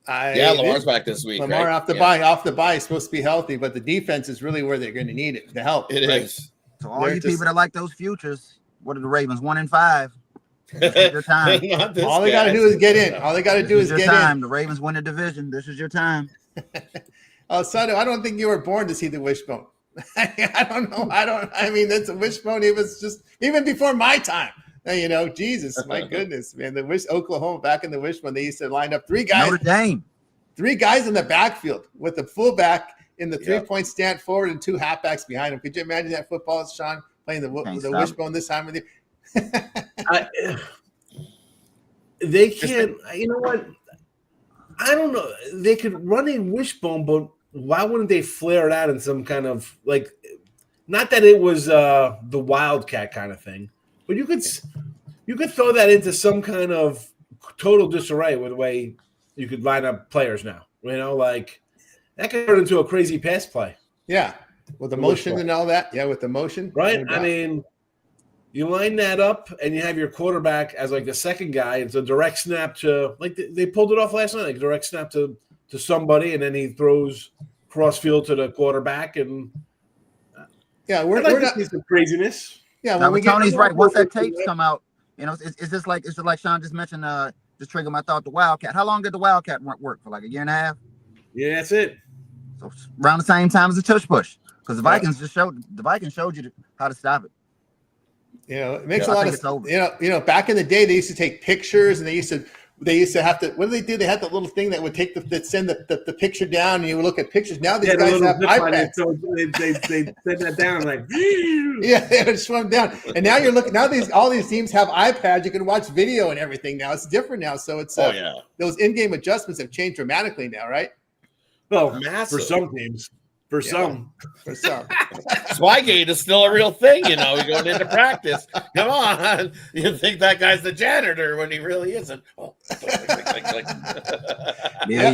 S4: Lamar's back this week.
S1: Lamar off the bye, is supposed to be healthy, but the defense is really where they're going to need it, the help.
S4: It is.
S3: So all you people that like those futures, what are the Ravens? 1-5. This is your time.
S1: All they got to do is get in. All they got to do is get in.
S3: The Ravens win the division. This is your time.
S1: Sato, I don't think you were born to see the wishbone. I don't know. I mean, that's a wishbone. It was just even before my time. You know, Jesus, my goodness, man. The Oklahoma back in the wishbone, they used to line up 3 guys.
S3: Notre Dame.
S1: 3 guys in the backfield with the fullback in the 3-point stand forward and 2 halfbacks behind him. Could you imagine that football, Sean, playing the wishbone this time of the year?
S2: They can't. You know what? I don't know. They could run a wishbone, but why wouldn't they flare it out in some kind of like? Not that it was the Wildcat kind of thing, But you could throw that into some kind of total disarray with the way you could line up players now. Like that could turn into a crazy pass play.
S1: Yeah, with the motion and all that. Yeah, with the motion.
S2: Right? I mean, you line that up and you have your quarterback as like the second guy. It's a direct snap to like they pulled it off last night, like direct snap to somebody, and then he throws cross field to the quarterback. And
S1: we're not
S2: some craziness.
S3: Yeah, well, Tony's right. Once that tapes come out, it's just like Sean just mentioned. Just triggered my thought. The Wildcat. How long did the Wildcat work for? Like a year and a half.
S2: Yeah, that's it.
S3: So around the same time as the tush push, because the Vikings showed you how to stop it.
S1: It makes a lot of sense. Back in the day, they used to take pictures, and they used to have to. What do they do? They had the little thing that would send the picture down, and you would look at pictures. Now these guys have iPads.
S2: So they send that down like.
S1: They would swim down, and now you're looking. Now all these teams have iPads. You can watch video and everything now. It's different now. So it's those in-game adjustments have changed dramatically now, right?
S2: Well, for some teams. For some.
S4: Swigate is still a real thing, We're going into practice. Come on. You think that guy's the janitor when he really isn't. Oh.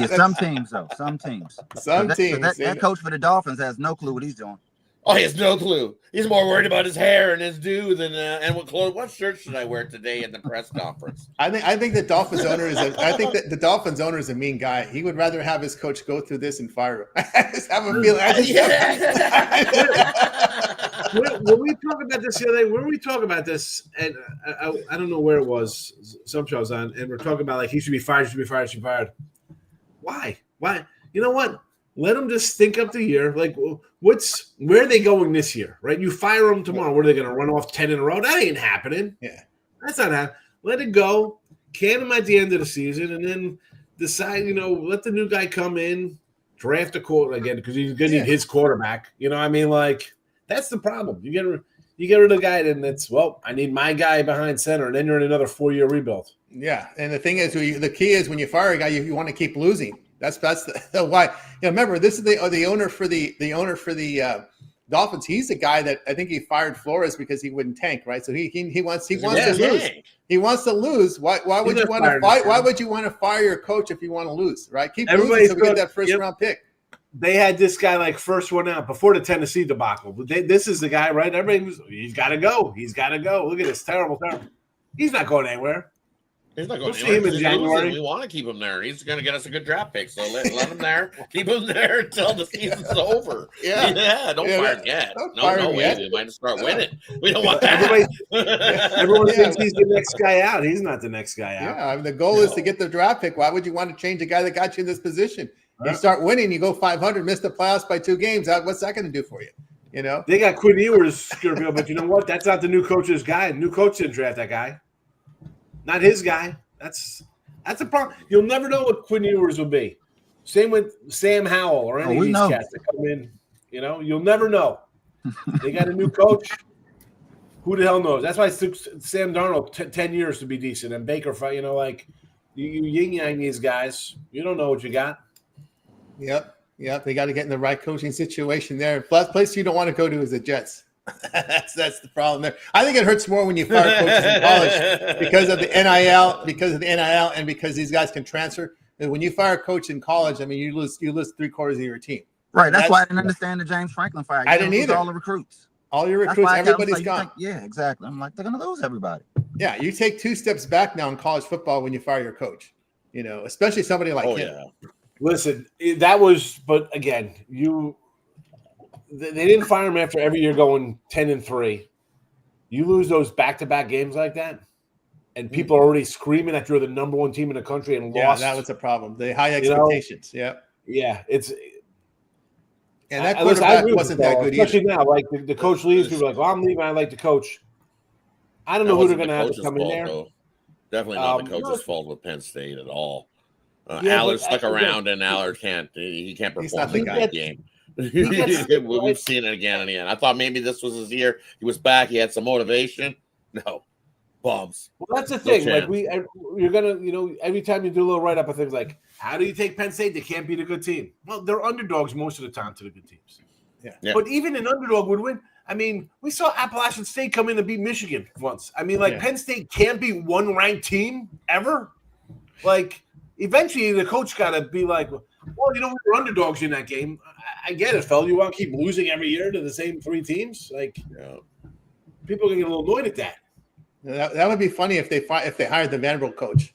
S3: Some teams, though. Some teams. That coach for the Dolphins has no clue what he's doing.
S4: Oh, he has no clue. He's more worried about his hair and his do than and what shirt should I wear today in the press conference?
S1: I think the Dolphins owner the Dolphins owner is a mean guy. He would rather have his coach go through this and fire him. I just have a feeling.
S2: When we talked about this the other day, when we talk about this, and I don't know where it was, some shows on, and we're talking about like he should be fired, Why? You know what? Let them just think up the year. Like, where are they going this year, right? You fire them tomorrow. What are they going to run off 10 in a row? That ain't happening.
S1: Yeah.
S2: That's not happening. Let it go. Can them at the end of the season and then decide, let the new guy come in, draft a quarterback again because he's going to need his quarterback. I mean, like, that's the problem. You get rid of the guy, then it's, I need my guy behind center, and then you're in another 4-year rebuild.
S1: Yeah, and the thing is, the key is when you fire a guy, you want to keep losing. That's the why. Remember, this is the owner for the Dolphins. He's the guy that I think he fired Flores because he wouldn't tank, right? So he wants to lose. He wants to lose. Why would you want to fight? Why would you want to fire your coach if you want to lose, right? Keep losing so we get that first round pick.
S2: They had this guy like first one out before the Tennessee debacle. This is the guy, right? He's got to go. He's got to go. Look at this terrible. He's not going anywhere.
S4: He's not going anywhere. In January. We want to keep him there. He's going to get us a good draft pick. So let him there. Keep him there until the season's over. Don't fire him yet. No way. We might start winning. We don't want that.
S2: Everyone thinks he's the next guy out. He's not the next guy out.
S1: Yeah, the goal is to get the draft pick. Why would you want to change the guy that got you in this position? You start winning, you go 500, miss the playoffs by 2 games. What's that going to do for you?
S2: They got Quinn Ewers, but you know what? That's not the new coach's guy. The new coach didn't draft that guy. Not his guy. That's a problem. You'll never know what Quinn Ewers will be. Same with Sam Howell or any of these cats that come in. You'll never know. They got a new coach. Who the hell knows? That's why it took Sam Darnold 10 years to be decent. And Baker, you yin-yang these guys. You don't know what you got.
S1: Yep. They got to get in the right coaching situation there. The place you don't want to go to is the Jets. That's the problem there. I think it hurts more when you fire coaches in college because of the NIL, and because these guys can transfer. And when you fire a coach in college, I mean, you lose 3/4 of your team.
S3: Right. That's why I didn't understand the James Franklin fire.
S1: I didn't either.
S3: All the recruits.
S1: All your recruits, everybody's gone.
S3: Yeah, exactly. I'm like, they're going to lose everybody.
S1: Yeah, you take 2 steps back now in college football when you fire your coach. Especially somebody like him.
S2: Yeah. Listen, that was, but again, they didn't fire him after every year going 10-3. You lose those back-to-back games like that, and people are already screaming that you're the number 1 team in the country and lost.
S1: Yeah, that was a problem. The high expectations. Yeah,
S2: it's.
S1: And that quarterback wasn't that good either.
S2: Especially now, like the coach leaves, people are like, I'm leaving. I like the coach. I don't know who they're going to have to come in there.
S4: Though. Definitely not the coach's fault with Penn State at all. Allard stuck around, and Allard can't. He can't perform the guy game. We've seen it again and again. I thought maybe this was his year. He was back. He had some motivation. No, bums.
S2: Well, that's the thing. Like you're gonna, every time you do a little write up of things like, how do you take Penn State? They can't beat a good team. Well, they're underdogs most of the time to the good teams.
S1: Yeah.
S2: But even an underdog would win. I mean, we saw Appalachian State come in and beat Michigan once. I mean, like Penn State can't be one ranked team ever. Like, eventually the coach got to be like, well, we were underdogs in that game. I get it, fella. You want to keep losing every year to the same 3 teams? Like, people are going to get a little annoyed at that.
S1: That would be funny if they hired the Vanderbilt coach.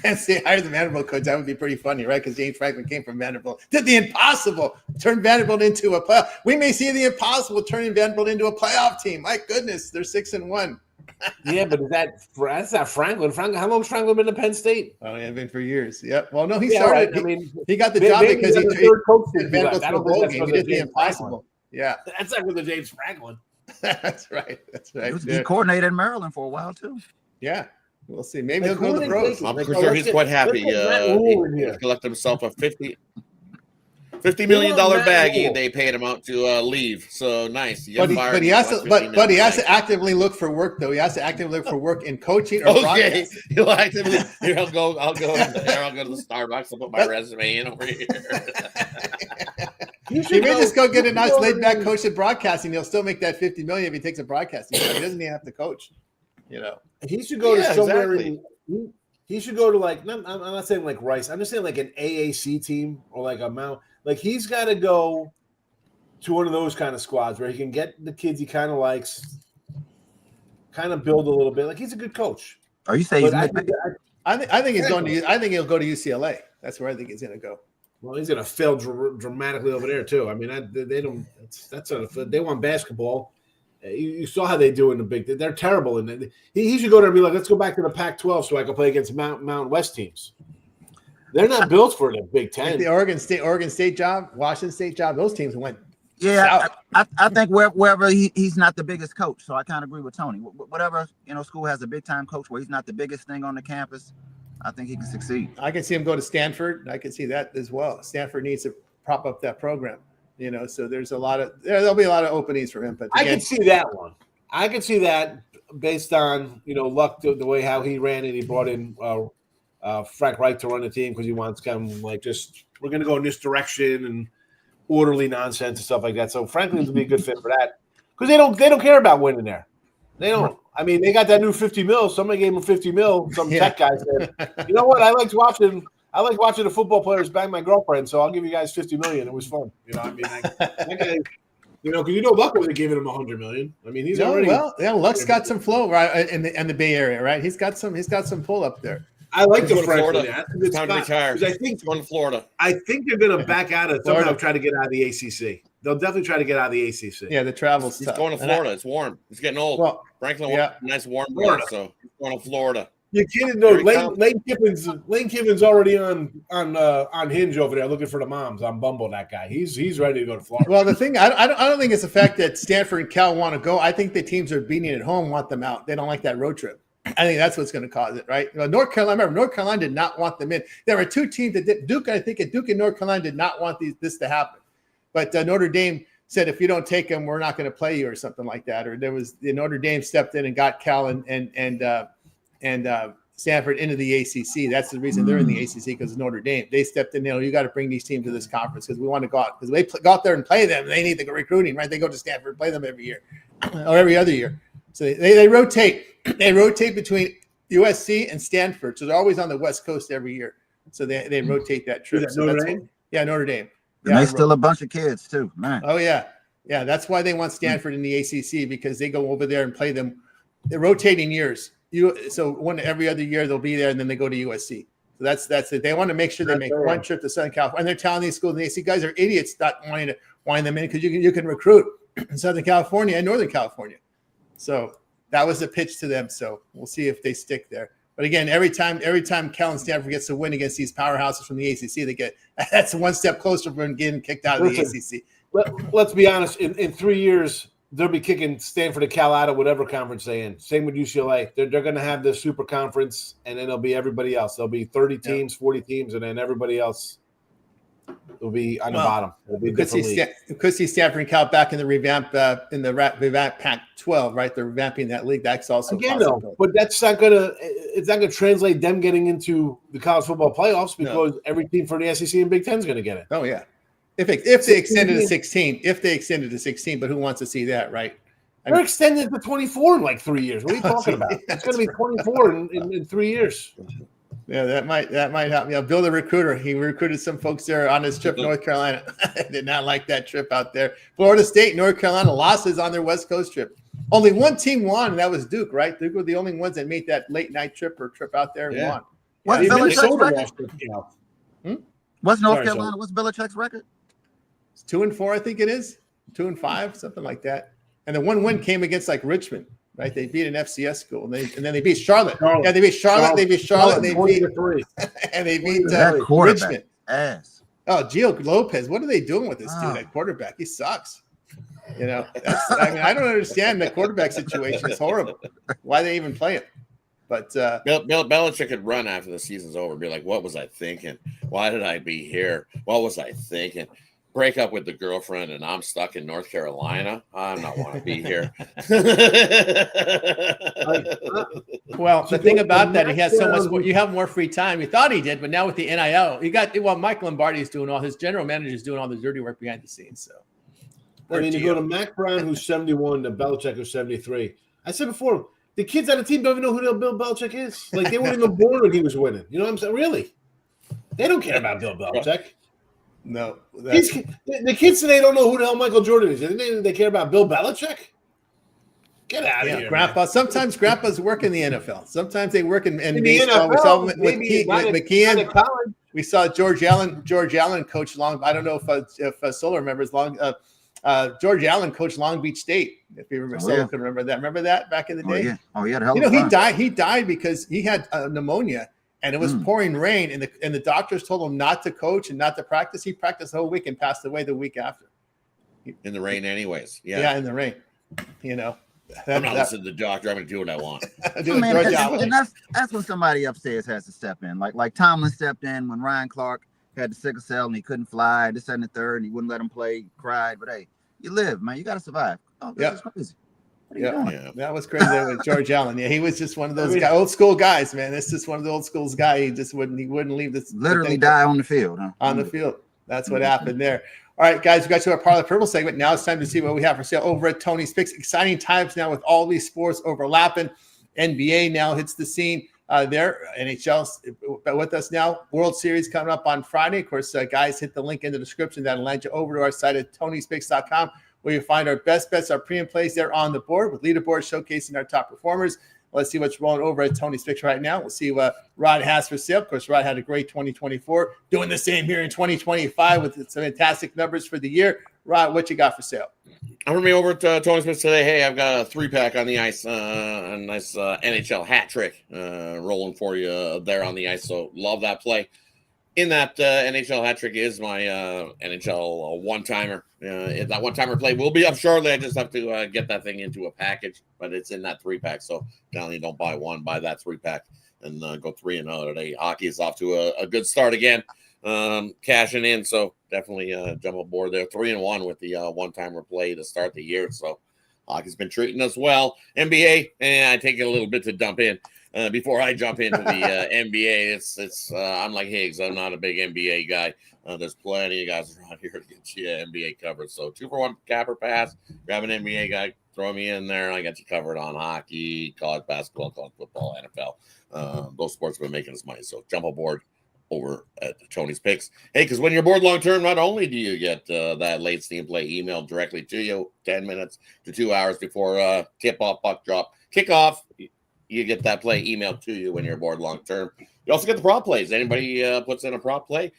S1: If they hired the Vanderbilt coach, that would be pretty funny, right? Because James Franklin came from Vanderbilt, did the impossible, turned Vanderbilt into a playoff. We may see the impossible turning Vanderbilt into a playoff team. My goodness, they're 6-1.
S2: Yeah, but that's not Franklin. How long has Franklin been at Penn State?
S1: Oh, yeah, been for years. Yep. Well, no, he started. Right. He got the job because he
S2: did
S1: Vanderbilt to a bowl game. He did the impossible. Yeah,
S2: that's not with the James Franklin.
S1: That's right.
S3: He coordinated in Maryland for a while too.
S1: Yeah, we'll see. Maybe he'll go to the pros.
S4: I'm pretty sure he's quite happy. He collected himself a $50 million bag. They paid him out to leave. So nice.
S1: But he has to actively look for work, though. He has to actively look for work in coaching or broadcasting.
S4: He'll actively. Here, I'll go to the Starbucks. I'll put my resume in over here.
S1: He may just go get a nice laid-back coach at broadcasting. He'll still make that $50 million if he takes a broadcasting job. He doesn't even have to coach.
S2: He should go to somewhere. Exactly. He should go to I'm not saying like Rice. I'm just saying like an AAC team or like a Mount. Like he's got to go to one of those kind of squads where he can get the kids he kind of likes, kind of build a little bit. Like he's a good coach.
S3: Are you saying?
S1: I think he's going to. I think he'll go to UCLA. That's where I think he's going to go.
S2: Well, he's going to fail dramatically over there too. I mean, they don't. That's not a. They want basketball. You saw how they do in the Big. They're terrible, and he should go there and be like, let's go back to the Pac-12 so I can play against Mountain West teams. They're not built for the Big Ten.
S1: Like the Oregon State job, Washington State job. Those teams went.
S3: Yeah, I think wherever he's not the biggest coach, so I kind of agree with Tony. Whatever school has a big time coach where he's not the biggest thing on the campus, I think he can succeed.
S1: I can see him go to Stanford. I can see that as well. Stanford needs to prop up that program. So there's there'll be a lot of openings for him. But
S2: I can see that one. I can see that based on luck, the way how he ran it. He brought in Frank Reich to run the team because he wants kind of like just we're going to go in this direction and orderly nonsense and stuff like that. So Franklin's would be a good fit for that because they don't care about winning there. They don't. I mean, they got that new $50 million. Somebody gave him $50 million. Some tech guy said, "You know what? I like watching the football players bang my girlfriend, so I'll give you guys $50 million." It was fun. I mean, that guy. Because Luck would have given him $100 million. I mean, he's already
S1: Luck's got some flow right in the Bay Area, right? He's got some pull up there.
S2: I like the Franklin.
S4: It's time to retire.
S2: I think
S4: going to Florida.
S2: I think they're going to back out of somehow try to get out of the ACC. They'll definitely try to get out of the ACC.
S1: Yeah, the travel's
S4: He's
S1: tough.
S4: going to Florida. It's warm. It's getting old.
S1: Well,
S4: Franklin wants a nice warm Florida, so he's going to Florida.
S2: You kidding? No, Lane Kiffin's already on Hinge over there looking for the moms on Bumble. That guy, he's ready to go to Florida.
S1: Well, the thing I don't think it's the fact that Stanford and Cal want to go. I think the teams are beating at home want them out. They don't like that road trip. I think that's what's going to cause it, right? North Carolina did not want them in. There were 2 teams that did. Duke and North Carolina did not want this to happen, but Notre Dame said if you don't take them, we're not going to play you or something like that. Or Notre Dame stepped in and got Cal and Stanford into the ACC. That's the reason they're in the ACC because Notre Dame. They stepped in. You got to bring these teams to this conference because we want to go out because they go out there and play them. They need the recruiting, right? They go to Stanford and play them every year or every other year. So they rotate. They rotate between USC and Stanford. So they're always on the West Coast every year. So they rotate that trip.
S2: Is that Notre Dame?
S1: Yeah, Notre Dame.
S3: And they still a bunch of kids too, man.
S1: Oh yeah. Yeah, that's why they want Stanford in the ACC because they go over there and play them. They're rotating years. So every other year they'll be there, and then they go to USC. So that's it. They want to make sure they make one trip to Southern California, and they're telling these schools, and they see guys are idiots not wanting to wind them in because you can recruit in Southern California and Northern California. So that was the pitch to them. So we'll see if they stick there. But again, every time Cal and Stanford gets to win against these powerhouses from the ACC, that's one step closer from getting kicked out of the ACC.
S2: Let's be honest. In 3 years, they'll be kicking Stanford and Cal out of whatever conference they're in. Same with UCLA. They're going to have the super conference, and then it'll be everybody else. There'll be 30 teams, 40 teams, and then everybody else will be on the bottom. It'll be
S1: could see Stanford and Cal back in the revamp Pac-12, right? They're revamping that league. That's also
S2: possible. But that's not gonna. It's not gonna translate them getting into the college football playoffs because every team for the SEC and Big Ten is going to get it.
S1: Oh yeah. If they extended to 16, but who wants to see that, right?
S2: They're extending it to 24 in like 3 years. What are you talking about? It's going to be 24 in 3 years.
S1: Yeah, that might happen. Yeah, Bill the recruiter. He recruited some folks there on his trip to North Carolina. Did not like that trip out there. Florida State, North Carolina losses on their West Coast trip. Only one team won, and that was Duke, right? Duke were the only ones that made that late night trip out there and won.
S3: What's Belichick's record? What's North Carolina?
S2: Sorry.
S3: What's Belichick's record?
S1: It's 2-4, I think it is. 2-5, something like that. And the one win came against like Richmond. Right, they beat an FCS school, and then they beat Charlotte. Yeah, they beat Charlotte. They beat Charlotte. And they beat and they beat Richmond.
S3: Ass.
S1: Oh, Gio Lopez, what are they doing with this dude at quarterback? He sucks. You know, I don't understand the quarterback situation. It's horrible. Why they even play him? But
S4: Bill Belichick could run after the season's over, be like, "What was I thinking? Why did I be here? What was I thinking?" Break up with the girlfriend and I'm stuck in North Carolina. I don't want to be here.
S1: Well, the thing about that, he has so much more. You have more free time. You thought he did, but now with the NIL, Mike Lombardi is doing all his general manager is doing all the dirty work behind the scenes. So,
S2: I mean, you go to Mac Brown, who's 71, to Belichick, who's 73. I said before, the kids on the team don't even know who Bill Belichick is. Like, they weren't even born when he was winning. You know what I'm saying? Really? They don't care about Bill Belichick.
S1: No,
S2: the kids today don't know who the hell Michael Jordan is. They care about Bill Belichick. Get out of here,
S1: Grandpa. Man. Sometimes Grandpa's work in the NFL. Sometimes they work in
S2: NFL,
S1: baseball. We saw with McKeon. We saw George Allen coach long. I don't know if Solar remembers long. George Allen coached Long Beach State. If you remember, Solar could remember that. Remember that back in the day?
S3: He had a hell of a
S1: he died. He died because he had pneumonia. And it was pouring rain, and the doctors told him not to coach and not to practice. He practiced the whole week and passed away the week after.
S4: In the rain, anyways.
S1: Yeah, in the rain. You know,
S4: I'm not listening to the doctor. I'm going to do what I want.
S3: And that's when somebody upstairs has to step in. Like Tomlin stepped in when Ryan Clark had the sickle cell and he couldn't fly. This and the third, and he wouldn't let him play. He cried, but hey, you live, man. You got to survive. Oh, this is crazy.
S1: Yeah, that was crazy with George Allen. Yeah, he was just one of those old school guys, man. It's just one of the old school guys. He just wouldn't leave this.
S3: Literally die on the field. Huh?
S1: On the field. That's what happened there. All right, guys, we got to our part of the purple segment. Now it's time to see what we have for sale over at Tony's Picks. Exciting times now with all these sports overlapping. NBA now hits the scene there. NHL with us now. World Series coming up on Friday. Of course, guys, hit the link in the description. That'll land you over to our site at Tony'sPicks.com. where you find our best bets, our premium plays there on the board with leaderboards showcasing our top performers. Let's see what's rolling over at Tony's Picks right now. We'll see what Rod has for sale. Of course, Rod had a great 2024. Doing the same here in 2025 with some fantastic numbers for the year. Rod, what you got for sale?
S4: I'm going to be over at Tony's Picks today. Hey, I've got a 3-pack on the ice, a nice NHL hat trick rolling for you there on the ice. So love that play. In that NHL hat trick is my NHL one-timer. That one-timer play will be up shortly. I just have to get that thing into a package, but it's in that 3-pack. So definitely don't buy one, buy that 3-pack and go 3-0 today. Hockey is off to a good start again, cashing in. So definitely jump aboard there. 3-1 with the one-timer play to start the year. So hockey's been treating us well. NBA, and I take it a little bit to dump in. Before I jump into the NBA, it's I'm like Higgs. I'm not a big NBA guy. There's plenty of guys around here to get you NBA covered. So 2-for-1 capper pass. Grab an NBA guy, throw me in there. I got you covered on hockey, college basketball, college football, NFL. Those sports have been making us money. So jump aboard over at Tony's Picks. Hey, because when you're bored long term, not only do you get that late steam play emailed directly to you 10 minutes to 2 hours before tip off, puck drop, kickoff. You get that play emailed to you when you're bored long term. You also get the prop plays. Anybody puts in a prop play,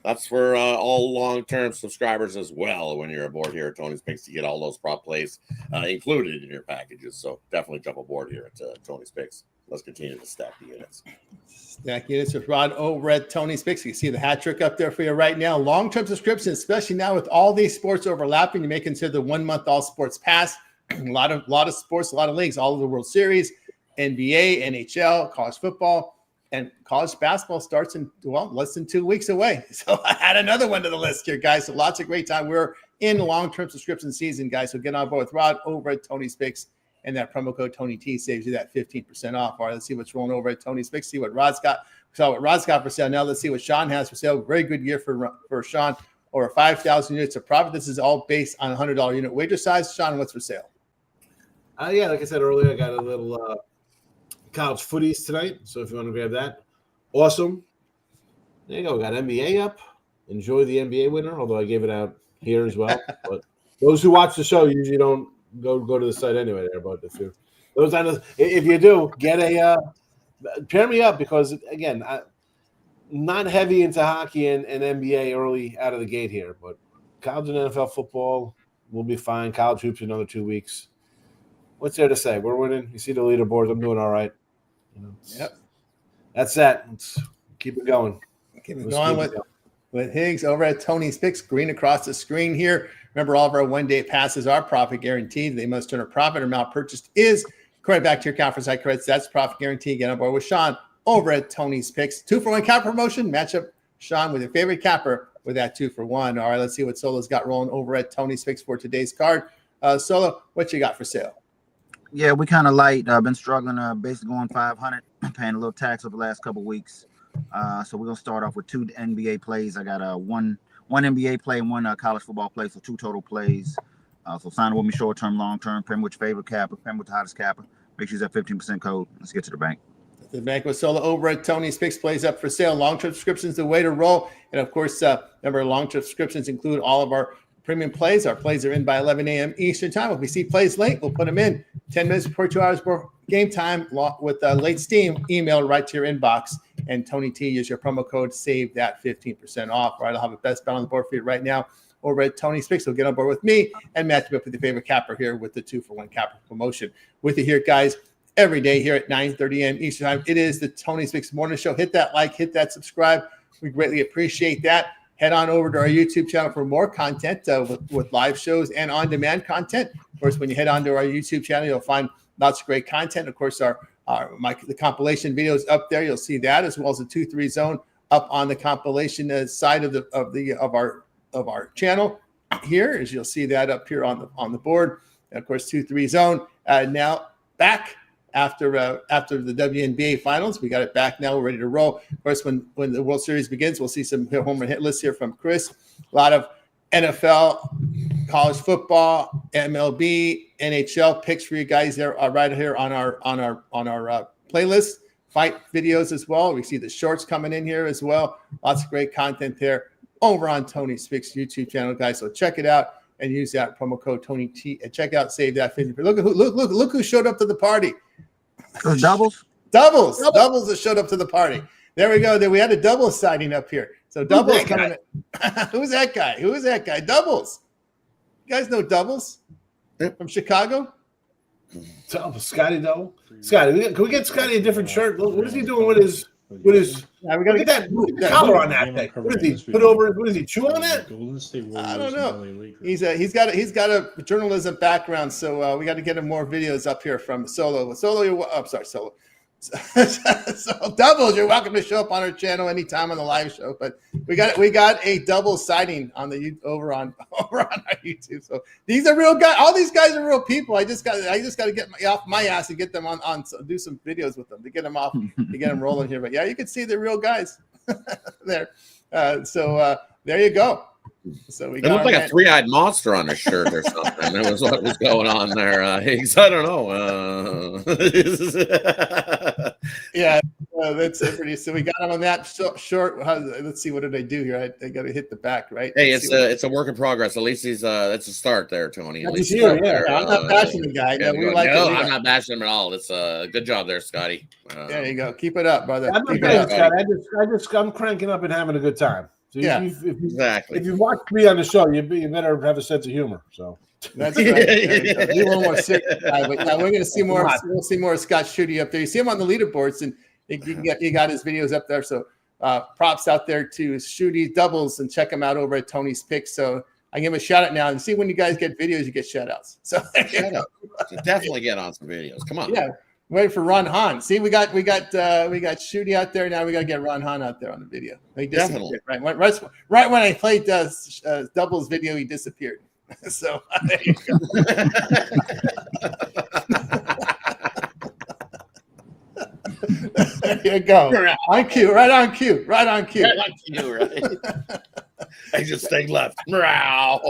S4: that's for all long term subscribers as well. When you're aboard here at Tony's Picks, you get all those prop plays included in your packages. So definitely jump aboard here at Tony's Picks. Let's continue to stack the units.
S1: Stack units with Rod over at Tony's Picks. You can see the hat trick up there for you right now. Long term subscription, especially now with all these sports overlapping, you may consider the 1 month all sports pass. A lot of sports, a lot of leagues, all of the World Series. NBA, NHL, college football, and college basketball starts in, less than 2 weeks away. So I had another one to the list here, guys. So lots of great time. We're in long-term subscription season, guys. So get on board with Rod over at Tony's Picks, and that promo code TonyT saves you that 15% off. All right, let's see what's rolling over at Tony's Picks, see what Rod's got. We saw what Rod's got for sale. Now let's see what Sean has for sale. Very good year for Sean. Over 5,000 units of profit. This is all based on a $100 unit wager size. Sean, what's for sale?
S2: Yeah, like I said earlier, I got a little college footies tonight. So if you want to grab that, awesome. There you go. We got NBA up. Enjoy the NBA winner, although I gave it out here as well. But those who watch the show usually don't go to the site anyway. There, but if you do, get a pair me up because again, not heavy into hockey and NBA early out of the gate here, but college and NFL football will be fine. College hoops another 2 weeks. What's there to say? We're winning. You see the leaderboards. I'm doing all right.
S1: Yep.
S2: That's that. Let's keep it going.
S1: Keep it going with Higgs over at Tony's Picks. Green across the screen here. Remember, all of our one-day passes are profit guaranteed. They must turn a profit. Amount purchased is credit back to your account for site credits. That's profit guarantee. Get on board with Sean over at Tony's Picks. 2-for-1 cap promotion. Match up Sean with your favorite capper with that 2-for-1. All right, let's see what Solo's got rolling over at Tony's Picks for today's card. Solo, what you got for sale?
S3: Yeah, we kind of light. Been struggling, basically going 500, paying a little tax over the last couple of weeks. So we're gonna start off with 2 NBA plays. I got one NBA play and one college football play, so 2 total plays. So sign with me short term, long term. Pay me with your favorite capper. Pay me with the hottest capper. Make sure you use that 15% code. Let's get to the bank.
S1: The bank with Solo over at Tony's Picks plays up for sale. Long-term subscriptions, the way to roll. And of course, remember, long-term subscriptions include all of our premium plays. Our plays are in by 11 a.m. Eastern time. If we see plays late, we'll put them in 10 minutes before 2 hours before game time with late steam emailed right to your inbox. And Tony T, use your promo code, save that 15% off. All right, I'll have the best bet on the board for you right now over at Tony's Picks. So get on board with me and match me up with your favorite capper here with the 2-for-1 capper promotion. With you here, guys, every day here at 9:30 a.m. Eastern time. It is the Tony's Picks Morning Show. Hit that like, hit that subscribe. We greatly appreciate that. Head on over to our YouTube channel for more content with live shows and on-demand content. Of course, when you head on to our YouTube channel, you'll find lots of great content. Of course, the compilation videos up there. You'll see that, as well as the 2-3 zone up on the compilation side of our channel here, as you'll see that up here on the board. And of course, 2-3 zone now back after the WNBA finals. We got it back now. We're ready to roll. Of course, when the World Series begins, we'll see some home run hit lists here from Chris. A lot of NFL, college football, MLB, NHL picks for you guys there right here on our playlist. Fight videos as well. We see the shorts coming in here as well. Lots of great content there over on Tony's Picks YouTube channel, guys. So check it out and use that promo code Tony T and check out Save That 50%. Look who showed up to the party.
S3: Doubles
S1: that showed up to the party. There we go. We had a double sighting up here. So doubles coming in. Who's that guy? Doubles. You guys know Doubles from Chicago?
S2: Scotty Double. Scotty, can we get Scotty a different shirt? What is he doing with his? Yeah, we got to get that collar on that thing. What is he put over? What is he chew on that?
S1: I don't know. He's got a journalism background, so we got to get him more videos up here from Solo. Solo, So Doubles, you're welcome to show up on our channel anytime on the live show. But we got a double sighting on the over on our YouTube. So these are real guys. All these guys are real people. I just got to get off my ass and get them on do some videos with them to get them off to get them rolling here. But yeah, you can see the real guys there. So there you go. So we got
S4: looked like a 3-eyed monster on his shirt or something. That was what was going on there. Higgs, I don't know.
S1: Yeah, that's pretty. So we got him on that short. Let's see, what did I do here? I got to hit the back, right?
S4: Hey, it's a work in progress. At least that's a start there, Tony. At least
S1: I'm not bashing the guy.
S4: I'm not bashing him at all. It's a good job there, Scotty.
S1: There you go. Keep it up, brother.
S2: I'm cranking up and having a good time. So
S4: exactly.
S2: If you watch me on the show, you better have a sense of humor. So
S1: that's right. Be a little more serious guy, but yeah, we're going to see more. We'll see more of Scott Schutte up there. You see him on the leaderboards, and you got his videos up there. So props out there to Schutte Doubles, and check him out over at Tony's Picks. So I give him a shout out now, and see when you guys get videos, you get shout outs. So
S4: definitely get on some videos. Come on.
S1: Yeah. Wait for Ron Hahn. See, we got Schutte out there. Now we got to get Ron Hahn out there on the video.
S4: Definitely.
S1: Right when I played Doubles video, he disappeared. So there you go. There you go. On cue. Right on cue.
S4: Right. I just stay left. Meow.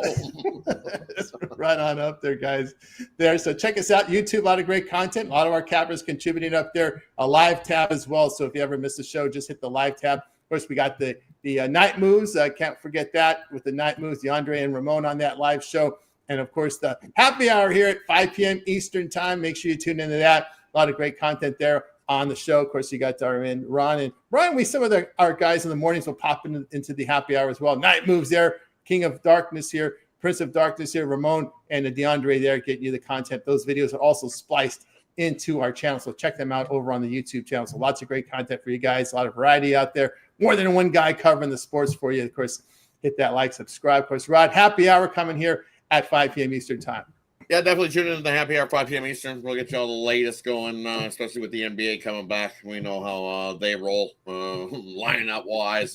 S1: Right on up there, guys. There. So check us out. YouTube, a lot of great content. A lot of our cappers contributing up there. A live tab as well. So if you ever miss a show, just hit the live tab. Of course, we got the night moves. Can't forget that with the night moves, DeAndre and Ramon on that live show. And of course, the happy hour here at 5 p.m. Eastern time. Make sure you tune into that. A lot of great content there on the show. Of course, you got our man Ron and Brian. Some of our guys in the mornings will pop into the happy hour as well. Night moves there. King of Darkness here. Prince of Darkness here. Ramon and the DeAndre there getting you the content. Those videos are also spliced into our channel. So check them out over on the YouTube channel. So lots of great content for you guys. A lot of variety out there. More than one guy covering the sports for you. Of course, hit that like, subscribe. Of course, Rod, happy hour coming here at 5 p.m. Eastern time.
S4: Yeah, definitely tune in to the happy hour 5 p.m. Eastern. We'll get you all the latest going, especially with the NBA coming back. We know how they roll, lineup wise.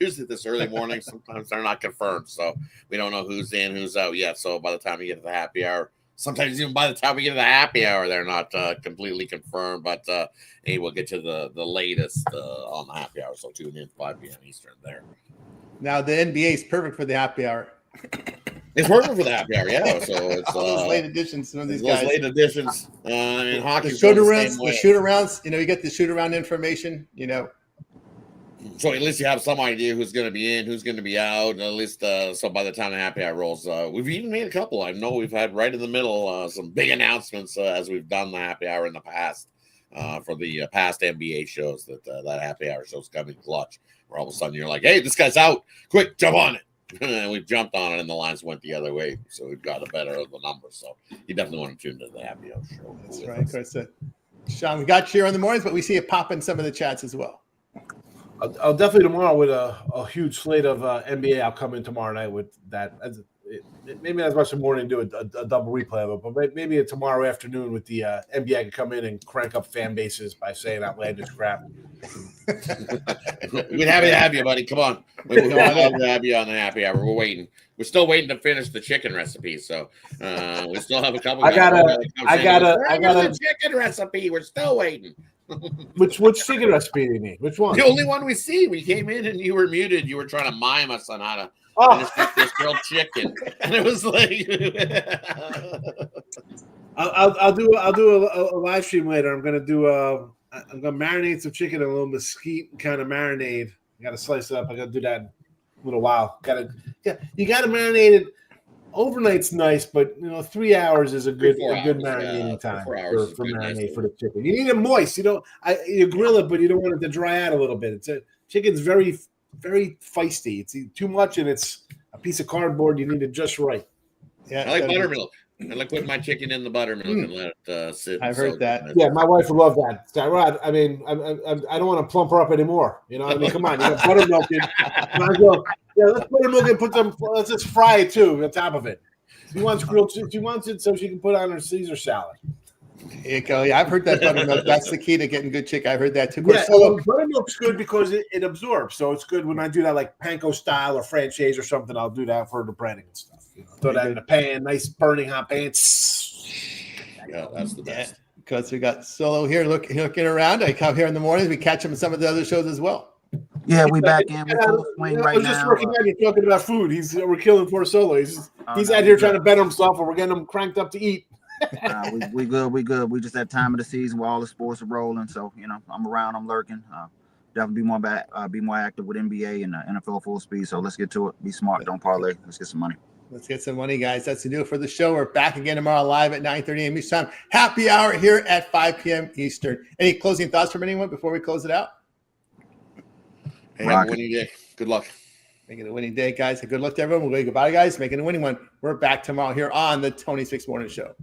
S4: Usually this early morning, sometimes they're not confirmed, so we don't know who's in, who's out yet. So by the time we get to the happy hour, sometimes even by the time we get to the happy hour, they're not completely confirmed. But hey, we'll get you the latest on the happy hour. So tune in 5 p.m. Eastern there.
S1: Now the NBA is perfect for the happy hour.
S4: It's perfect for the happy hour, yeah. So it's
S1: all those late additions. Some of these
S4: those
S1: guys.
S4: late additions. I mean, hockey.
S1: The shoot arounds. You get the shoot around information.
S4: So at least you have some idea who's going to be in, who's going to be out. At least so by the time the happy hour rolls, we've even made a couple. I know we've had right in the middle some big announcements as we've done the happy hour in the past for the past NBA shows. That happy hour show's coming clutch. Where all of a sudden you're like, hey, this guy's out! Quick, jump on it! And we've jumped on it, and the lines went the other way, so we've got a better of the numbers. So you definitely want to tune into the happy hour show.
S1: That's right, of course. Sean, we got you here in the mornings, but we see it pop in some of the chats as well.
S2: I'll definitely tomorrow with a huge slate of NBA. I'll come in tomorrow night with that. Maybe not as much in the morning do a double replay of it, but maybe tomorrow afternoon with the NBA I can come in and crank up fan bases by saying outlandish crap.
S4: We'd happy to have you, buddy. Come on. We'd love to have you on the happy hour. We're waiting. We're still waiting to finish the chicken recipe, so we still have a couple.
S2: I got a
S4: chicken recipe. We're still waiting.
S2: Which chicken recipe do you need? Which one?
S4: The only one we see. We came in and you were muted. You were trying to mime us on how to finish this grilled chicken, and it was like.
S2: I'll do a live stream later. I'm gonna marinate some chicken in a little mesquite kind of marinade. I gotta slice it up. I gotta do that in a little while. You gotta marinate it. Overnight's nice, but 3 hours is a good marinating time for marinade for the chicken. You need it moist. You grill it, but you don't want it to dry out a little bit. Chicken's very, very feisty. It's too much, and it's a piece of cardboard. You need it just right.
S4: Yeah, I like buttermilk. I like putting my chicken in the buttermilk and let it sit.
S1: I've heard that.
S2: Yeah, my wife would love that. Rod, I mean, I don't want to plump her up anymore. I mean, come on, you got buttermilk in. Let's buttermilk and put some. Let's just fry it too on top of it. She wants grilled. She wants it so she can put it on her Caesar salad.
S1: There you go. Yeah, I've heard that buttermilk. That's the key to getting good chicken. I've heard that too.
S2: Yeah, buttermilk's good because it absorbs. So it's good when I do that like panko style or franchise or something. I'll do that for the breading and stuff. Throw that in the pan, nice burning hot pan.
S4: Yeah, that's the best.
S1: Because we got Solo here looking around. I come here in the mornings. We catch him in some of the other shows as well.
S3: Yeah, we back in. We're full swing right now.
S2: I was just working out. You're talking about food. We're killing for Solo. He's out here trying to better himself, and we're getting him cranked up to eat.
S3: We good. We good. We just that time of the season where all the sports are rolling. So I'm around. I'm lurking. Definitely be more active with NBA and NFL full speed. So let's get to it. Be smart. Don't parlay. Let's get some money.
S1: Let's get some money, guys. That's the do it for the show. We're back again tomorrow live at 9:30 a.m. Eastern time. Happy hour here at 5 p.m. Eastern. Any closing thoughts from anyone before we close it out?
S4: Hey, have a winning day. Good luck.
S1: Make it a winning day, guys. Good luck to everyone. We'll go goodbye, guys. Make it a winning one. We're back tomorrow here on the 26 Morning Show.